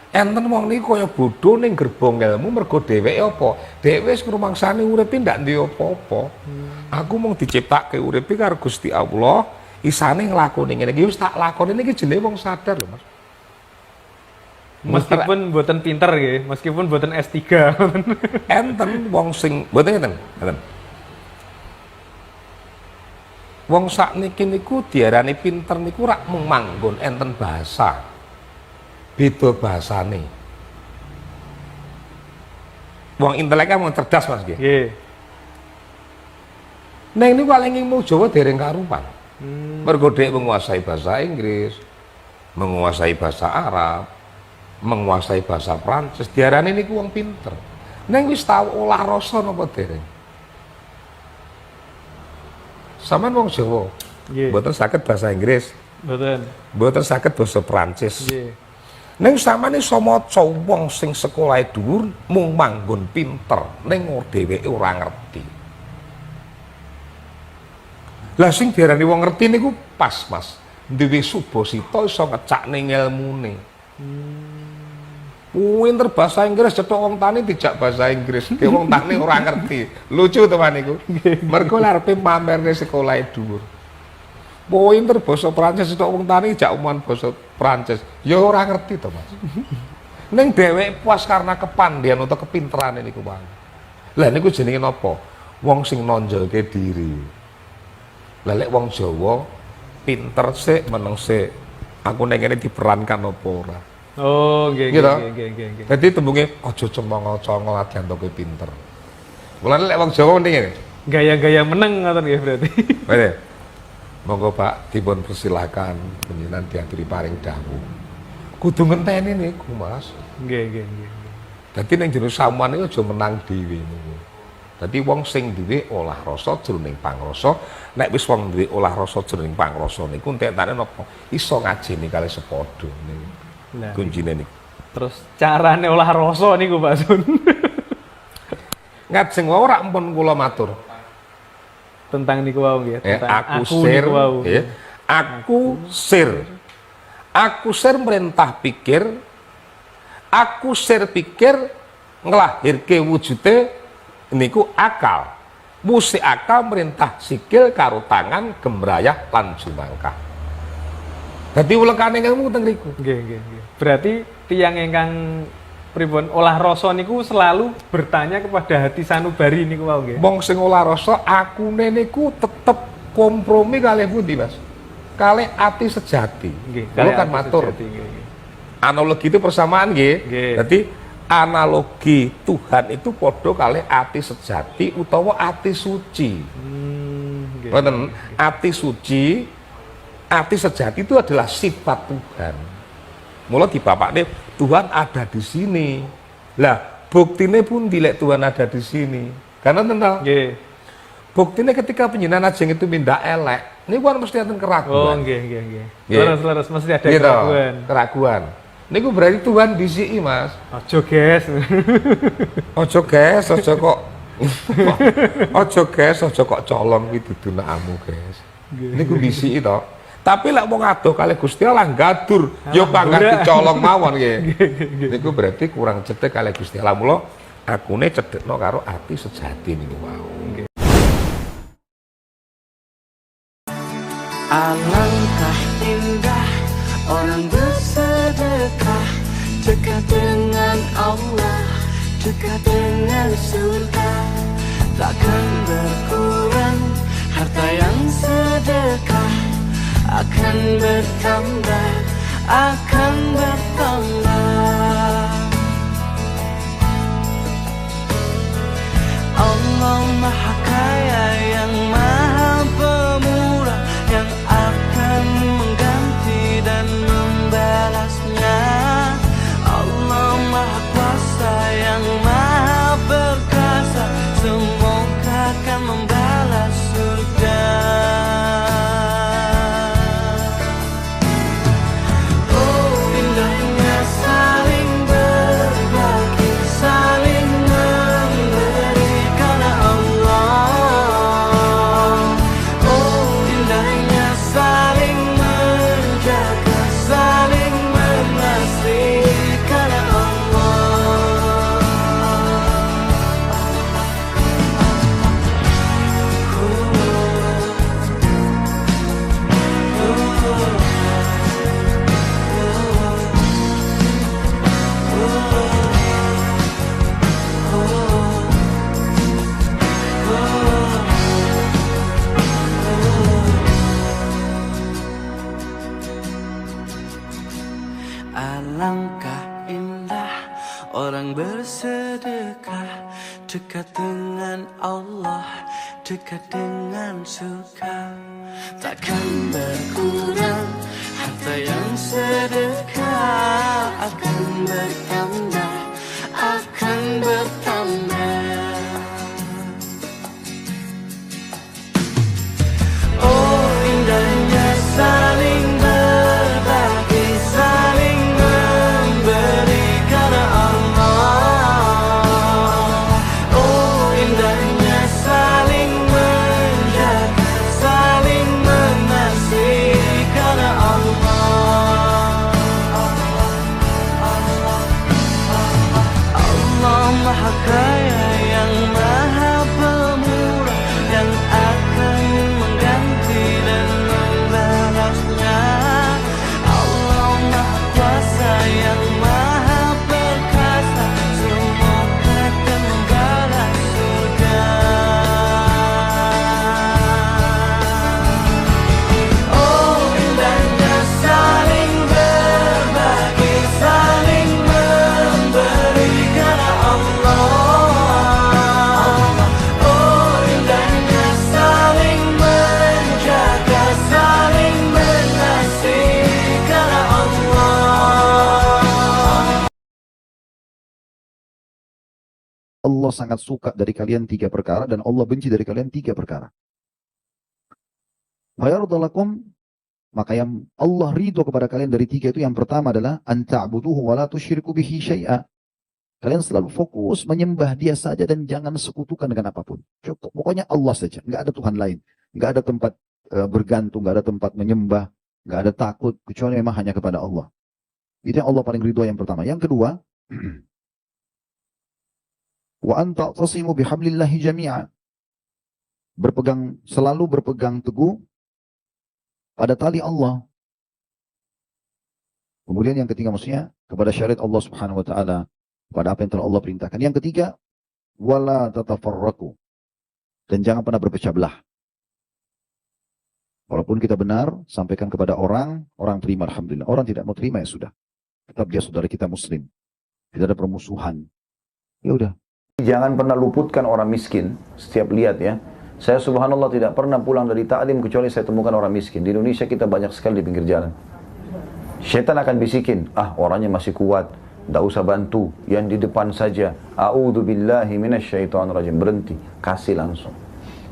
Enten wong niku kaya bodho ning gerbong ilmu mergo dheweke apa? Dheweke wis ngrumangsani uripe ndak duwe apa-apa. Aku mung diciptakke uripe karo Gusti Allah, isane nglakoni ngene iki wis tak lakoni niki jenenge wong sadar lho, Mas. Meskipun buatan pinter nggih, meskipun buatan S3. Enten wong sing mboten ngeten, ngeten. Wong sakniki niku diarani pinter niku rak mung manggon enten bahasa. Beda bahasane. Wong intelek kan wong cerdas, Mas nggih. Nggih. Ning niku paling ilmu Jawa dereng karupan. Mergo dhek menguasai bahasa Inggris, menguasai bahasa Arab, menguasai bahasa Prancis, diarani niku wong pinter. Ning wis tau olah rasa napa dereng? Sampeyan wong Jawa, Nggih. mboten saged bahasa Inggris, Mboten. mboten saged bahasa Prancis. Nggih. Ning sampeyan iso maca wong sing sekolahe dhuwur mung manggon pinter, ning dheweke ora ngerti. Lah sing diarani wong ngerti niku pas, Mas. Duwe subasita iso ngecakne ilmune. Pinter bahasa Inggris cetok wong tani dijak bahasa Inggris. Dia wong tani ora ngerti. Lucu teman niku. Mergo arepe mamerne sekolahe dhuwur. Pinter basa Prancis cetok wong tani dijak omongan basa Prancis. Ya ora ngerti to, Mas. Ning dheweke puas karena kepandian utawa kepinterane niku wae. Lah niku jenenge napa? Wong sing nonjolke diri. Lah lek wong Jawa pinter sik meneng sik. Aku ning kene diperankan apa ora? Oh, nggih Gitu. nggih. Jadi tembunge aja cemong-congol adian to kowe pinter. Mulane lek wong Jawa mending ngene. Gaya-gaya meneng ngoten nggih berarti. Monggo Pak dipun persilakan panjenengan diaturi paring dawuh. kudu ngenteni niku, Mas. Nggih. Dadi ning jero samuan iku aja menang dhewe niku. Dadi wong sing duwe olah rasa jroning pangrasa, nek wis wong duwe olah rasa jroning pangrasa niku entekane napa? Iso ngajeni kalih sepadha niku. Nah, Kuncine niku. terus carane olah rasa niku Pak Sun. Ngajeng wae ora ampun kula matur. Tentang niku wau nggih, Ya, tentang aku niku sir, wau. ya. Aku sir merintah pikir, aku sir pikir nglahirke wujude niku akal. Musik akal merintah sikil karo tangan gembrayah lan jumangkah. Dadi ulekane ilmu teng riku. Nggih. Berarti tiyang ingkang pripun olah rasa niku selalu bertanya kepada hati sanubari niku wau nggih. Wong sing olah rasa akune niku tetep kompromi kalih pundi, Mas? Kalih ati sejati. Nggih. Kula kan ati matur. sejati, nggih. Analogi itu persamaan nggih. Nggih. Jadi analogi Tuhan itu padha kalih ati sejati utawa ati suci. Nggih. Wonten ati suci, ati sejati itu adalah sifat Tuhan. Mula di bapakne Tuhan ada di sini. Lah, buktine pun dilek Tuhan ada di sini. Karena tenang. Nggih. Buktine ketika penjenengan ajeng itu minda elek, ini kan mesti ada Oh, keraguan. nggih. Nggih. Leres mesti ada Gitu, keraguan. keraguan. Niku berarti Tuhan disiki, Mas. Aja, guys. Ojo guys, ojo kok ojo guys, ojo kok colong kuwi dudu nakamu, guys. Niku disiki to. Tapi lek wong adoh kalih Gusti Allah gadur, ya pangkat dicolong mawon nggih. Niku berarti kurang cedhek kalih Gusti Allah. Mula akune cedhekno karo ati sejati niku wau. Alangkah indah orang bersedekah, dekat dengan Allah, dekat dengan surga. Takkan berkurang harta yang sedekah, akan bertambah, akan bertambah. Allah Maha Kaya yang Maha Pemurah, yang akan mengganti dan membalasnya. Allah Maha Kuasa yang Maha Perkasa, semoga akan membalas surga. Oh, indahnya saling berbagi, saling memberi karena Allah. Oh, indahnya saling menjaga, saling mengasihi karena Alangkah indah orang bersedekah, dekat dengan Allah, dekat dengan surga. Takkan berkurang harta yang sedekah, akan bertambah, akan bertambah. Oh, indahnya saling berbagi, saling memberi karena Allah. Oh, indahnya saling menjaga, saling mengasihi karena Allah. Allah sangat suka dari kalian 3 perkara dan Allah benci dari kalian 3 perkara. Fayardalakum, maka yang Allah ridho kepada kalian dari 3 itu, yang pertama adalah an ta'buduhu wa la tusyriku bihi syai'a. Kalian selalu fokus menyembah Dia saja dan jangan sekutukan dengan apapun. Cukup, pokoknya Allah saja, nggak ada Tuhan lain, nggak ada tempat bergantung, nggak ada tempat menyembah, nggak ada takut kecuali memang hanya kepada Allah. Itu yang Allah paling ridho yang pertama. Yang kedua, wa an ta'tasimu bihablillahi jami'a. Selalu berpegang teguh pada tali Allah. Kemudian yang ketiga maksudnya kepada syariat Allah Subhanahu wa taala, pada apa yang telah Allah perintahkan. Yang ketiga, wala tatafarraqu. Dan jangan pernah berpecah belah. Walaupun kita benar, sampaikan kepada orang terima, alhamdulillah. Orang tidak mau terima, ya sudah. Tetap dia saudara kita muslim. Tidak ada permusuhan. Ya udah. Jangan pernah luputkan orang miskin. Setiap lihat ya. Saya subhanallah tidak pernah pulang dari ta'lim kecuali saya temukan orang miskin. Di Indonesia kita banyak sekali di pinggir jalan. Syaitan akan bisikin, orangnya masih kuat, tidak usah bantu, yang di depan saja. A'udzubillahi minasyaitonirrajim. Berhenti, kasih langsung.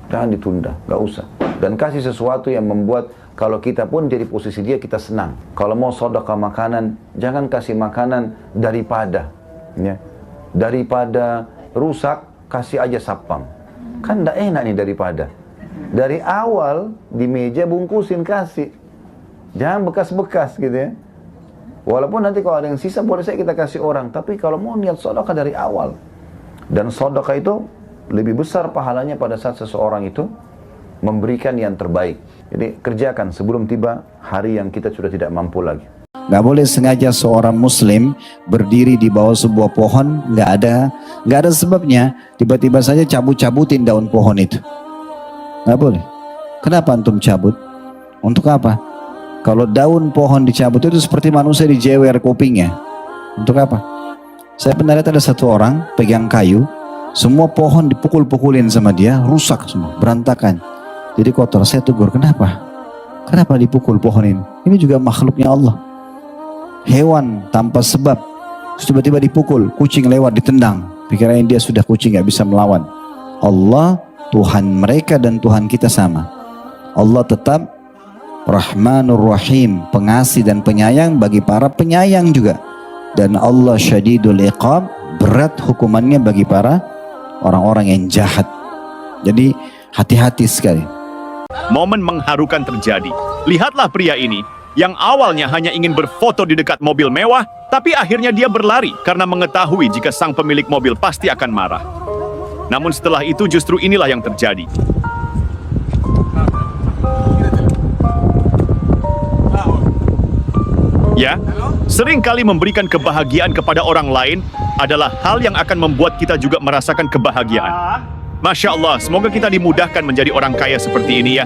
Jangan ditunda, nggak usah. Dan kasih sesuatu yang membuat kalau kita pun jadi posisi dia, kita senang. Kalau mau sedekah makanan, jangan kasih makanan daripada rusak, kasih aja sapam. Kan tidak enak nih daripada. Dari awal di meja bungkusin kasih. Jangan bekas-bekas gitu ya. Walaupun nanti kalau ada yang sisa boleh saya kita kasih orang. Tapi kalau mau niat sedekah dari awal. Dan sedekah itu lebih besar pahalanya pada saat seseorang itu memberikan yang terbaik. Jadi kerjakan sebelum tiba hari yang kita sudah tidak mampu lagi. Nggak boleh sengaja seorang muslim berdiri di bawah sebuah pohon, nggak ada sebabnya, tiba-tiba saja cabut-cabutin daun pohon itu. Nggak boleh. Kenapa antum cabut? Untuk apa? Kalau daun pohon dicabut itu seperti manusia dijewer kupingnya. Untuk apa? Saya pernah lihat ada satu orang pegang kayu, semua pohon dipukul-pukulin sama dia, rusak semua, berantakan. Jadi kotor. Saya tegur, kenapa? Kenapa dipukul pohon ini? Ini juga makhluknya Allah. Hewan tanpa sebab tiba-tiba dipukul, kucing lewat ditendang, pikirannya dia sudah kucing gak bisa melawan. Allah Tuhan mereka dan Tuhan kita sama. Allah tetap Rahmanur Rahim, pengasih dan penyayang bagi para penyayang juga. Dan Allah Syadidul Iqab, berat hukumannya bagi para orang-orang yang jahat. Jadi hati-hati sekali. Momen mengharukan terjadi. Lihatlah pria ini yang awalnya hanya ingin berfoto di dekat mobil mewah, tapi akhirnya dia berlari karena mengetahui jika sang pemilik mobil pasti akan marah. Namun setelah itu justru inilah yang terjadi. Ya, seringkali memberikan kebahagiaan kepada orang lain adalah hal yang akan membuat kita juga merasakan kebahagiaan. Masya Allah, semoga kita dimudahkan menjadi orang kaya seperti ini ya.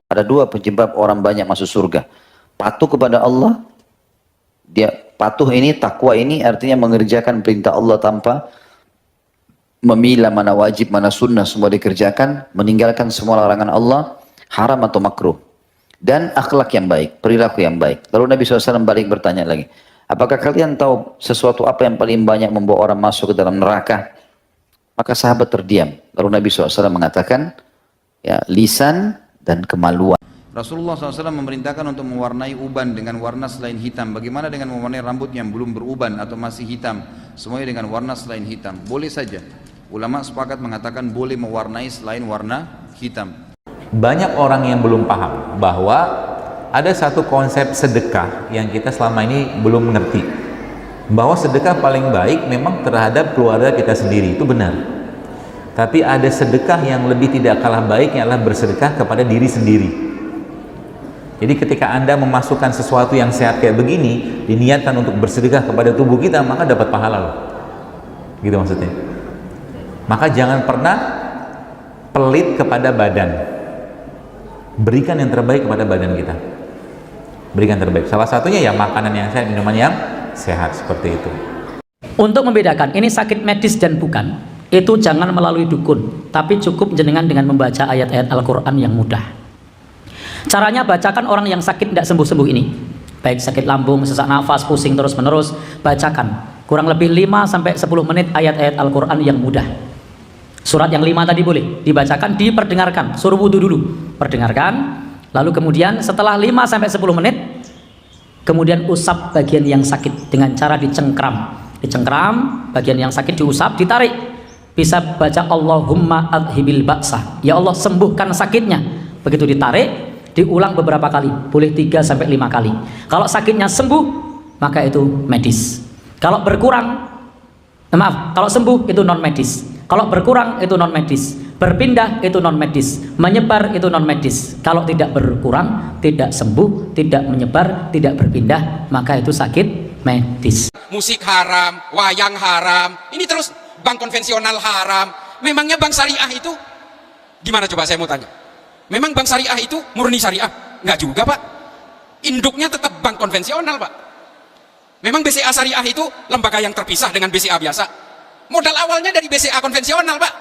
Ada 2 penyebab orang banyak masuk surga. Patuh kepada Allah. Dia patuh ini, takwa ini artinya mengerjakan perintah Allah tanpa memilah mana wajib, mana sunnah, semua dikerjakan, meninggalkan semua larangan Allah, haram atau makruh. Dan akhlak yang baik, perilaku yang baik. Lalu Nabi SAW balik bertanya lagi, apakah kalian tahu sesuatu apa yang paling banyak membawa orang masuk ke dalam neraka? Maka sahabat terdiam. Lalu Nabi SAW mengatakan, ya, lisan dan kemaluan. Rasulullah SAW memerintahkan untuk mewarnai uban dengan warna selain hitam. Bagaimana dengan mewarnai rambut yang belum beruban atau masih hitam? Semuanya dengan warna selain hitam. Boleh saja. Ulama sepakat mengatakan boleh mewarnai selain warna hitam. Banyak orang yang belum paham bahwa ada satu konsep sedekah yang kita selama ini belum mengerti. Bahwa sedekah paling baik memang terhadap keluarga kita sendiri, itu benar. Tapi ada sedekah yang lebih tidak kalah baiknya adalah bersedekah kepada diri sendiri. Jadi ketika Anda memasukkan sesuatu yang sehat kayak begini, diniatkan untuk bersedekah kepada tubuh kita, maka dapat pahala loh. Gitu maksudnya. Maka jangan pernah pelit kepada badan. Berikan yang terbaik kepada badan kita. Berikan terbaik. Salah satunya ya makanan yang sehat, minuman yang sehat, seperti itu. Untuk membedakan ini sakit medis dan bukan, itu jangan melalui dukun, tapi cukup jenengan dengan membaca ayat-ayat Al-Quran yang mudah. Caranya bacakan orang yang sakit tidak sembuh-sembuh ini, baik sakit lambung, sesak nafas, pusing terus-menerus, bacakan kurang lebih 5-10 menit ayat-ayat Al-Quran yang mudah. Surat yang 5 tadi boleh dibacakan, diperdengarkan, suruh wudhu dulu, perdengarkan, lalu kemudian setelah 5-10 menit kemudian usap bagian yang sakit dengan cara dicengkram, bagian yang sakit diusap, ditarik, bisa baca Allahumma adhibil ba'sa, ya Allah sembuhkan sakitnya. Begitu ditarik, diulang beberapa kali, boleh 3-5 kali. Kalau sakitnya sembuh maka itu medis. Kalau berkurang, kalau sembuh itu non medis. Kalau berkurang itu non medis. Berpindah itu non medis. Menyebar itu non medis. Kalau tidak berkurang, tidak sembuh, tidak menyebar, tidak berpindah, maka itu sakit medis. Musik haram, wayang haram, ini terus bank konvensional haram. Memangnya bank syariah itu gimana, coba saya mau tanya? Memang bank syariah itu murni syariah? Enggak juga, Pak. Induknya tetap bank konvensional, Pak. Memang BCA syariah itu lembaga yang terpisah dengan BCA biasa? Modal awalnya dari BCA konvensional, Pak.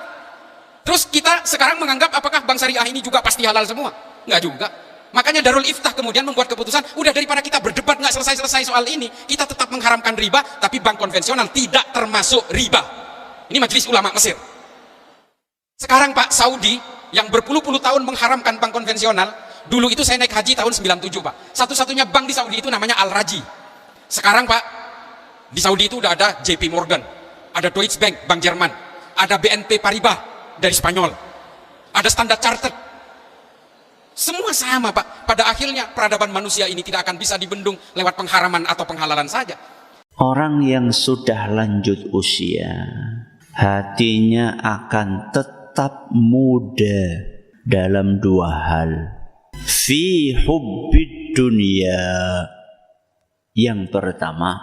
Terus kita sekarang menganggap apakah bank syariah ini juga pasti halal semua? Enggak juga. Makanya Darul Iftah kemudian membuat keputusan, udah daripada kita berdebat nggak selesai-selesai soal ini, kita tetap mengharamkan riba, tapi bank konvensional tidak termasuk riba. Ini Majelis Ulama Mesir. Sekarang Pak, Saudi yang berpuluh-puluh tahun mengharamkan bank konvensional, dulu itu saya naik haji tahun 97, Pak. Satu-satunya bank di Saudi itu namanya Al-Raji. Sekarang Pak, di Saudi itu udah ada JP Morgan, ada Deutsche Bank, Bank Jerman, ada BNP Paribas dari Spanyol, ada Standard Chartered. Semua sama, Pak. Pada akhirnya peradaban manusia ini tidak akan bisa dibendung lewat pengharaman atau penghalalan saja. Orang yang sudah lanjut usia, hatinya akan tetap muda dalam dua hal. Fi hubbid dunia. Yang pertama,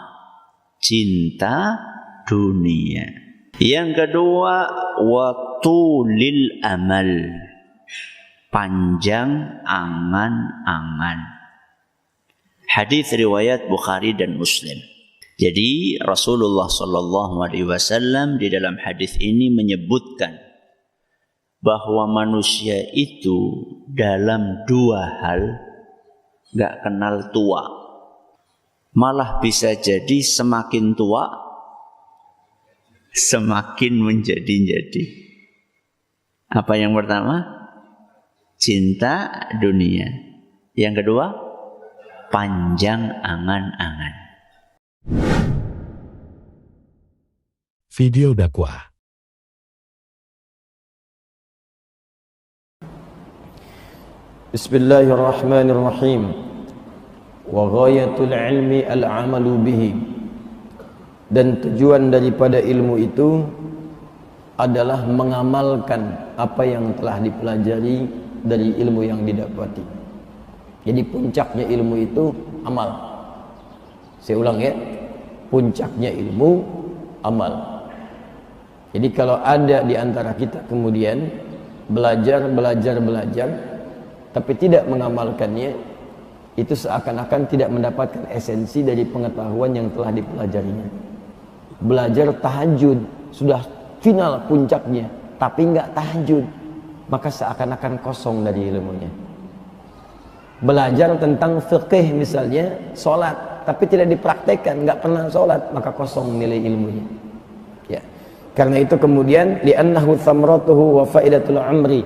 cinta dunia. Yang kedua, watulil amal, panjang angan-angan. Hadis riwayat Bukhari dan Muslim. Jadi Rasulullah Shallallahu Alaihi Wasallam di dalam hadis ini menyebutkan bahwa manusia itu dalam dua hal gak kenal tua. Malah bisa jadi semakin tua semakin menjadi-jadi. Apa yang pertama? Cinta dunia. Yang kedua, panjang angan-angan. Video dakwah. Bismillahirrahmanirrahim. Wa ghayatul ilmi al-amalu bihi. Dan tujuan daripada ilmu itu adalah mengamalkan apa yang telah dipelajari dari ilmu yang didapati. Jadi puncaknya ilmu itu amal. Saya ulang ya, puncaknya ilmu amal. Jadi kalau ada di antara kita kemudian belajar tapi tidak mengamalkannya, itu seakan-akan tidak mendapatkan esensi dari pengetahuan yang telah dipelajarinya. Belajar tahajud sudah final puncaknya, tapi enggak tahajud, maka seakan-akan kosong dari ilmunya. Belajar tentang fikih misalnya, sholat, tapi tidak dipraktekkan, enggak pernah sholat, maka kosong nilai ilmunya. Ya. Karena itu kemudian li'annahu thamratuhu wa faidatul amri,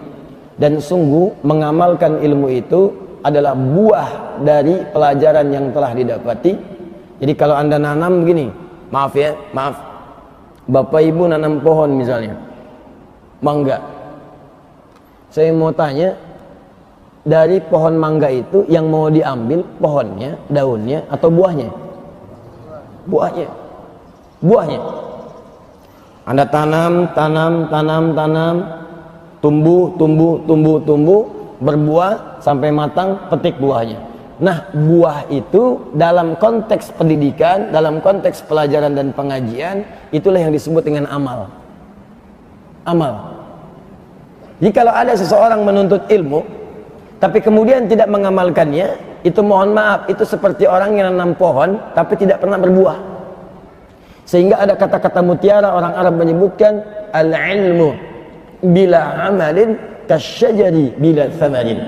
dan sungguh mengamalkan ilmu itu adalah buah dari pelajaran yang telah didapati. Jadi kalau Anda nanam begini, maaf, Bapak Ibu nanam pohon misalnya, mangga. Saya mau tanya, dari pohon mangga itu yang mau diambil pohonnya, daunnya, atau buahnya? Buahnya. Anda tanam, tumbuh, berbuah sampai matang, petik buahnya. Nah, buah itu dalam konteks pendidikan, dalam konteks pelajaran dan pengajian, itulah yang disebut dengan amal. Jadi kalau ada seseorang menuntut ilmu tapi kemudian tidak mengamalkannya, itu mohon maaf, itu seperti orang yang nanam pohon tapi tidak pernah berbuah. Sehingga ada kata-kata mutiara orang Arab menyebutkan al-ilmu bila amalin kasyajari bila thamarin.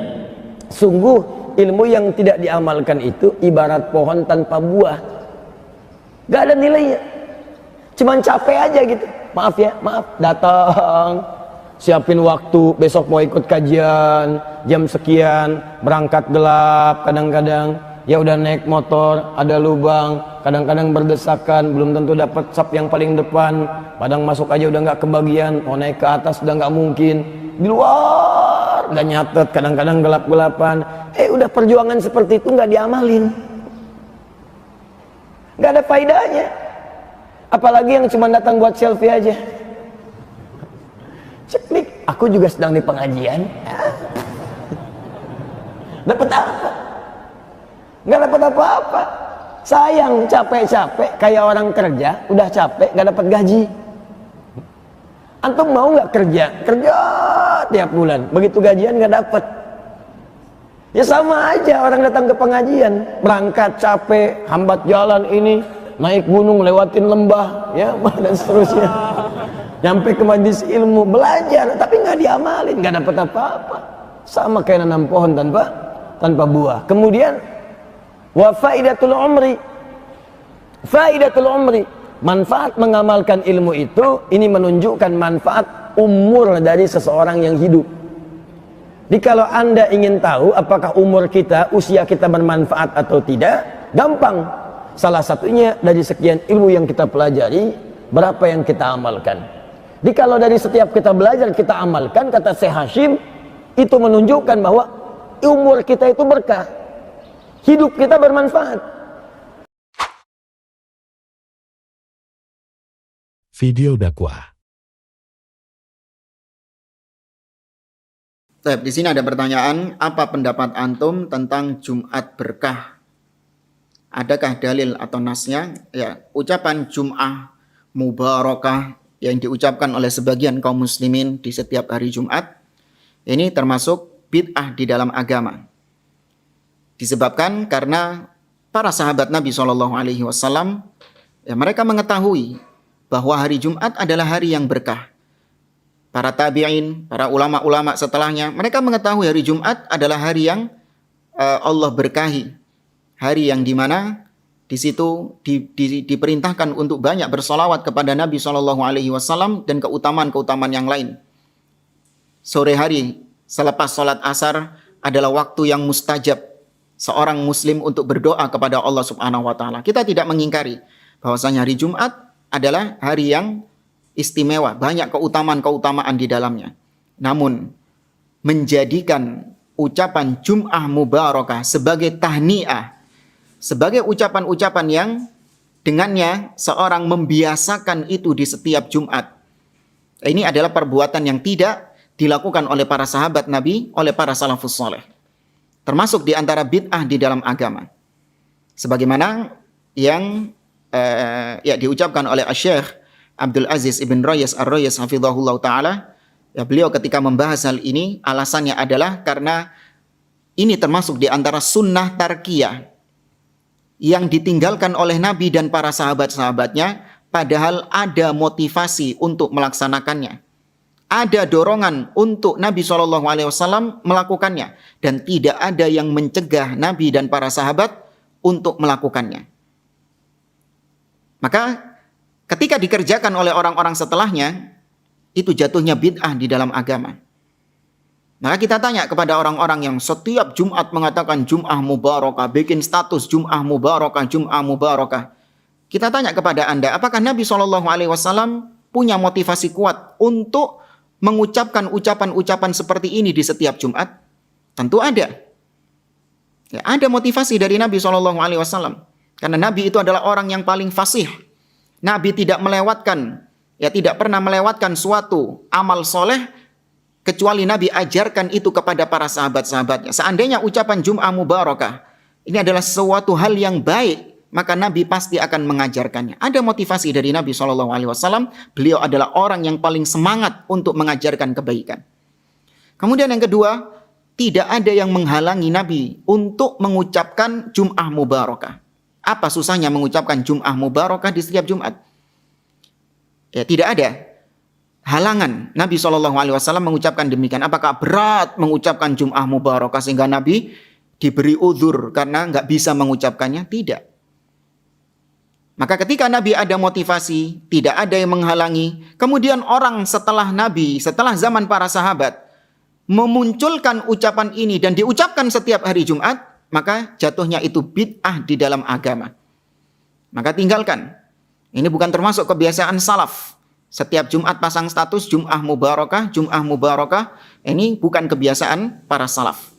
Sungguh ilmu yang tidak diamalkan itu ibarat pohon tanpa buah, gak ada nilainya. Cuman capek aja gitu. Maaf ya, maaf. Datang, siapin waktu, besok mau ikut kajian, jam sekian, berangkat gelap kadang-kadang. Ya udah naik motor, ada lubang, kadang-kadang berdesakan, belum tentu dapat sap yang paling depan. Padang masuk aja udah nggak kebagian, mau naik ke atas udah nggak mungkin. Di luar udah nyatet, kadang-kadang gelap-gelapan. Udah perjuangan seperti itu nggak diamalin, nggak ada faedahnya. Apalagi yang cuma datang buat selfie aja. Ceklik, aku juga sedang di pengajian. Dapat apa? Nggak dapat apa-apa. Sayang, capek-capek kayak orang kerja, udah capek nggak dapat gaji. Antum mau nggak kerja? Kerja tiap bulan, begitu gajian nggak dapat. Ya sama aja orang datang ke pengajian, berangkat capek, hambat jalan ini, naik gunung, lewatin lembah, ya dan seterusnya. Nyampe ke majelis ilmu, belajar, tapi nggak diamalin, nggak dapat apa-apa. Sama kayak nanam pohon tanpa buah. Kemudian wa faidatul umri, faidatul umri, manfaat mengamalkan ilmu itu, ini menunjukkan manfaat umur dari seseorang yang hidup. Jadi kalau Anda ingin tahu apakah umur kita, usia kita bermanfaat atau tidak, gampang. Salah satunya dari sekian ilmu yang kita pelajari, berapa yang kita amalkan. Jadi kalau dari setiap kita belajar, kita amalkan, kata Syekh Hashim, itu menunjukkan bahwa umur kita itu berkah. Hidup kita bermanfaat. Video dakwah. Di sini ada pertanyaan, apa pendapat antum tentang Jumat berkah? Adakah dalil atau nasnya? Ya, ucapan Jum'ah Mubarakah yang diucapkan oleh sebagian kaum muslimin di setiap hari Jumat, ini termasuk bid'ah di dalam agama. Disebabkan karena para sahabat Nabi SAW, ya, mereka mengetahui bahwa hari Jumat adalah hari yang berkah. Para tabi'in, para ulama-ulama setelahnya, mereka mengetahui hari Jumat adalah hari yang Allah berkahi. Hari yang dimana di situ diperintahkan untuk banyak bersolawat kepada Nabi SAW dan keutamaan-keutamaan yang lain. Sore hari selepas sholat asar adalah waktu yang mustajab seorang muslim untuk berdoa kepada Allah Subhanahu wa taala. Kita tidak mengingkari bahwasanya hari Jumat adalah hari yang istimewa, banyak keutamaan-keutamaan di dalamnya. Namun menjadikan ucapan Jum'ah Mubarakah sebagai tahniah, sebagai ucapan-ucapan yang dengannya seorang membiasakan itu di setiap Jumat, ini adalah perbuatan yang tidak dilakukan oleh para sahabat Nabi, oleh para salafus saleh. Termasuk di antara bid'ah di dalam agama. Sebagaimana yang diucapkan oleh Syekh Abdul Aziz Ibn Rayas Ar-Rayas hafizahullah ta'ala, ya, beliau ketika membahas hal ini, alasannya adalah karena ini termasuk di antara sunnah tarkiyah yang ditinggalkan oleh Nabi dan para sahabat-sahabatnya, padahal ada motivasi untuk melaksanakannya. Ada dorongan untuk Nabi SAW melakukannya, dan tidak ada yang mencegah Nabi dan para sahabat untuk melakukannya. Maka ketika dikerjakan oleh orang-orang setelahnya, itu jatuhnya bid'ah di dalam agama. Maka kita tanya kepada orang-orang yang setiap Jumat mengatakan Jum'ah Mubarakah, bikin status Jum'ah Mubarakah, Jum'ah Mubarakah. Kita tanya kepada Anda, apakah Nabi SAW punya motivasi kuat untuk mengucapkan ucapan-ucapan seperti ini di setiap Jumat? Tentu ada. Ya, ada motivasi dari Nabi SAW. Karena Nabi itu adalah orang yang paling fasih. Nabi tidak pernah melewatkan suatu amal soleh kecuali Nabi ajarkan itu kepada para sahabat-sahabatnya. Seandainya ucapan Jum'ah Mubarakah ini adalah suatu hal yang baik, maka Nabi pasti akan mengajarkannya. Ada motivasi dari Nabi SAW. Beliau adalah orang yang paling semangat untuk mengajarkan kebaikan. Kemudian yang kedua, tidak ada yang menghalangi Nabi untuk mengucapkan Jum'ah Mubarakah. Apa susahnya mengucapkan Jum'ah Mubarakah di setiap Jumat? Ya, tidak ada halangan Nabi SAW mengucapkan demikian. Apakah berat mengucapkan Jum'ah Mubarakah sehingga Nabi diberi uzur karena nggak bisa mengucapkannya? Tidak. Maka ketika Nabi ada motivasi, tidak ada yang menghalangi, kemudian orang setelah Nabi, setelah zaman para sahabat, memunculkan ucapan ini dan diucapkan setiap hari Jumat, maka jatuhnya itu bid'ah di dalam agama. Maka tinggalkan. Ini bukan termasuk kebiasaan salaf. Setiap Jumat pasang status Jum'ah Mubarakah, Jum'ah Mubarakah. Ini bukan kebiasaan para salaf.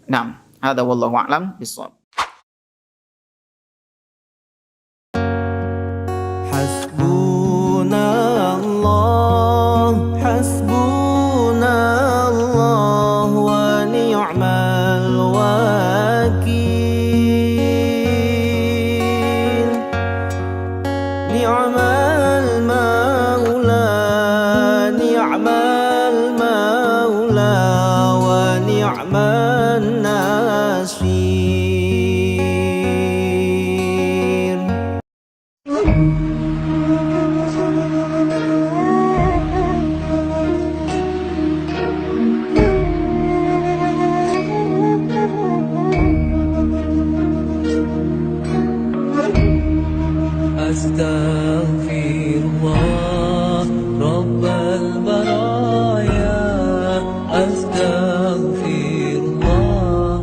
Naam, hadza wallahu a'lam bishawab. Hasbunallah, hasbunallah wa ni'mal wakil. Ni'mal maula, ni'mal maula wa ni'man nasir. Astaghfirullah Rabbal baraya, astaghfirullah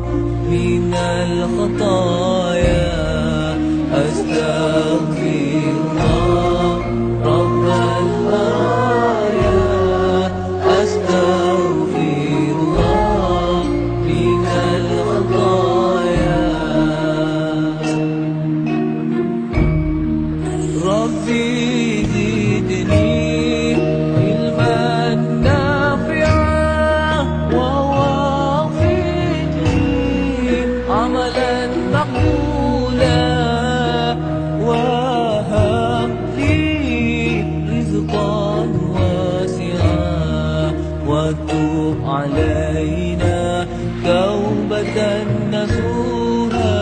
minal khataya, astaghfirullah Rabbal baraya, astaghfirullah minal khataya. Rabbi zidni ilman nafi'an wa wafiqni amalan maqbulan wa habli rizqan wasi'an wa tub alaina taubatan nasuha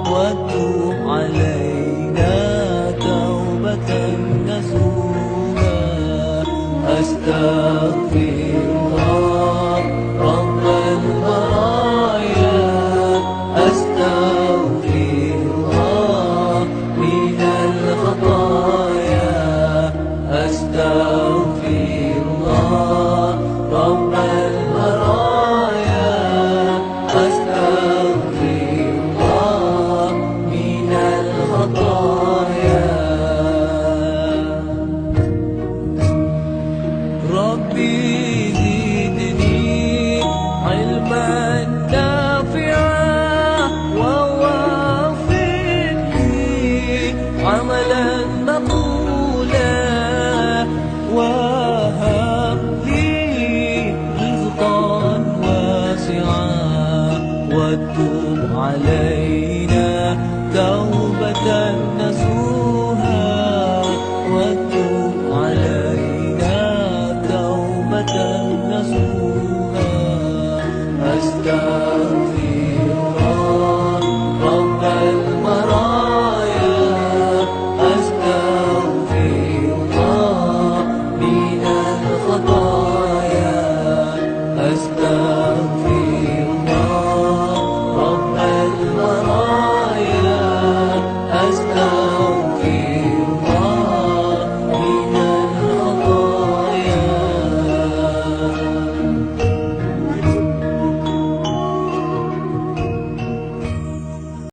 wa tub alaina astaghfirullah rabbal baraya, astaghfirullah minal khataya, astaghfirullah rabbal baraya, astaghfirullah minal khataya. Rabbi zidni ilman nafi'an wa wafiqni amalan maqbulan wa habli rizqan wasi'an wa tub alaina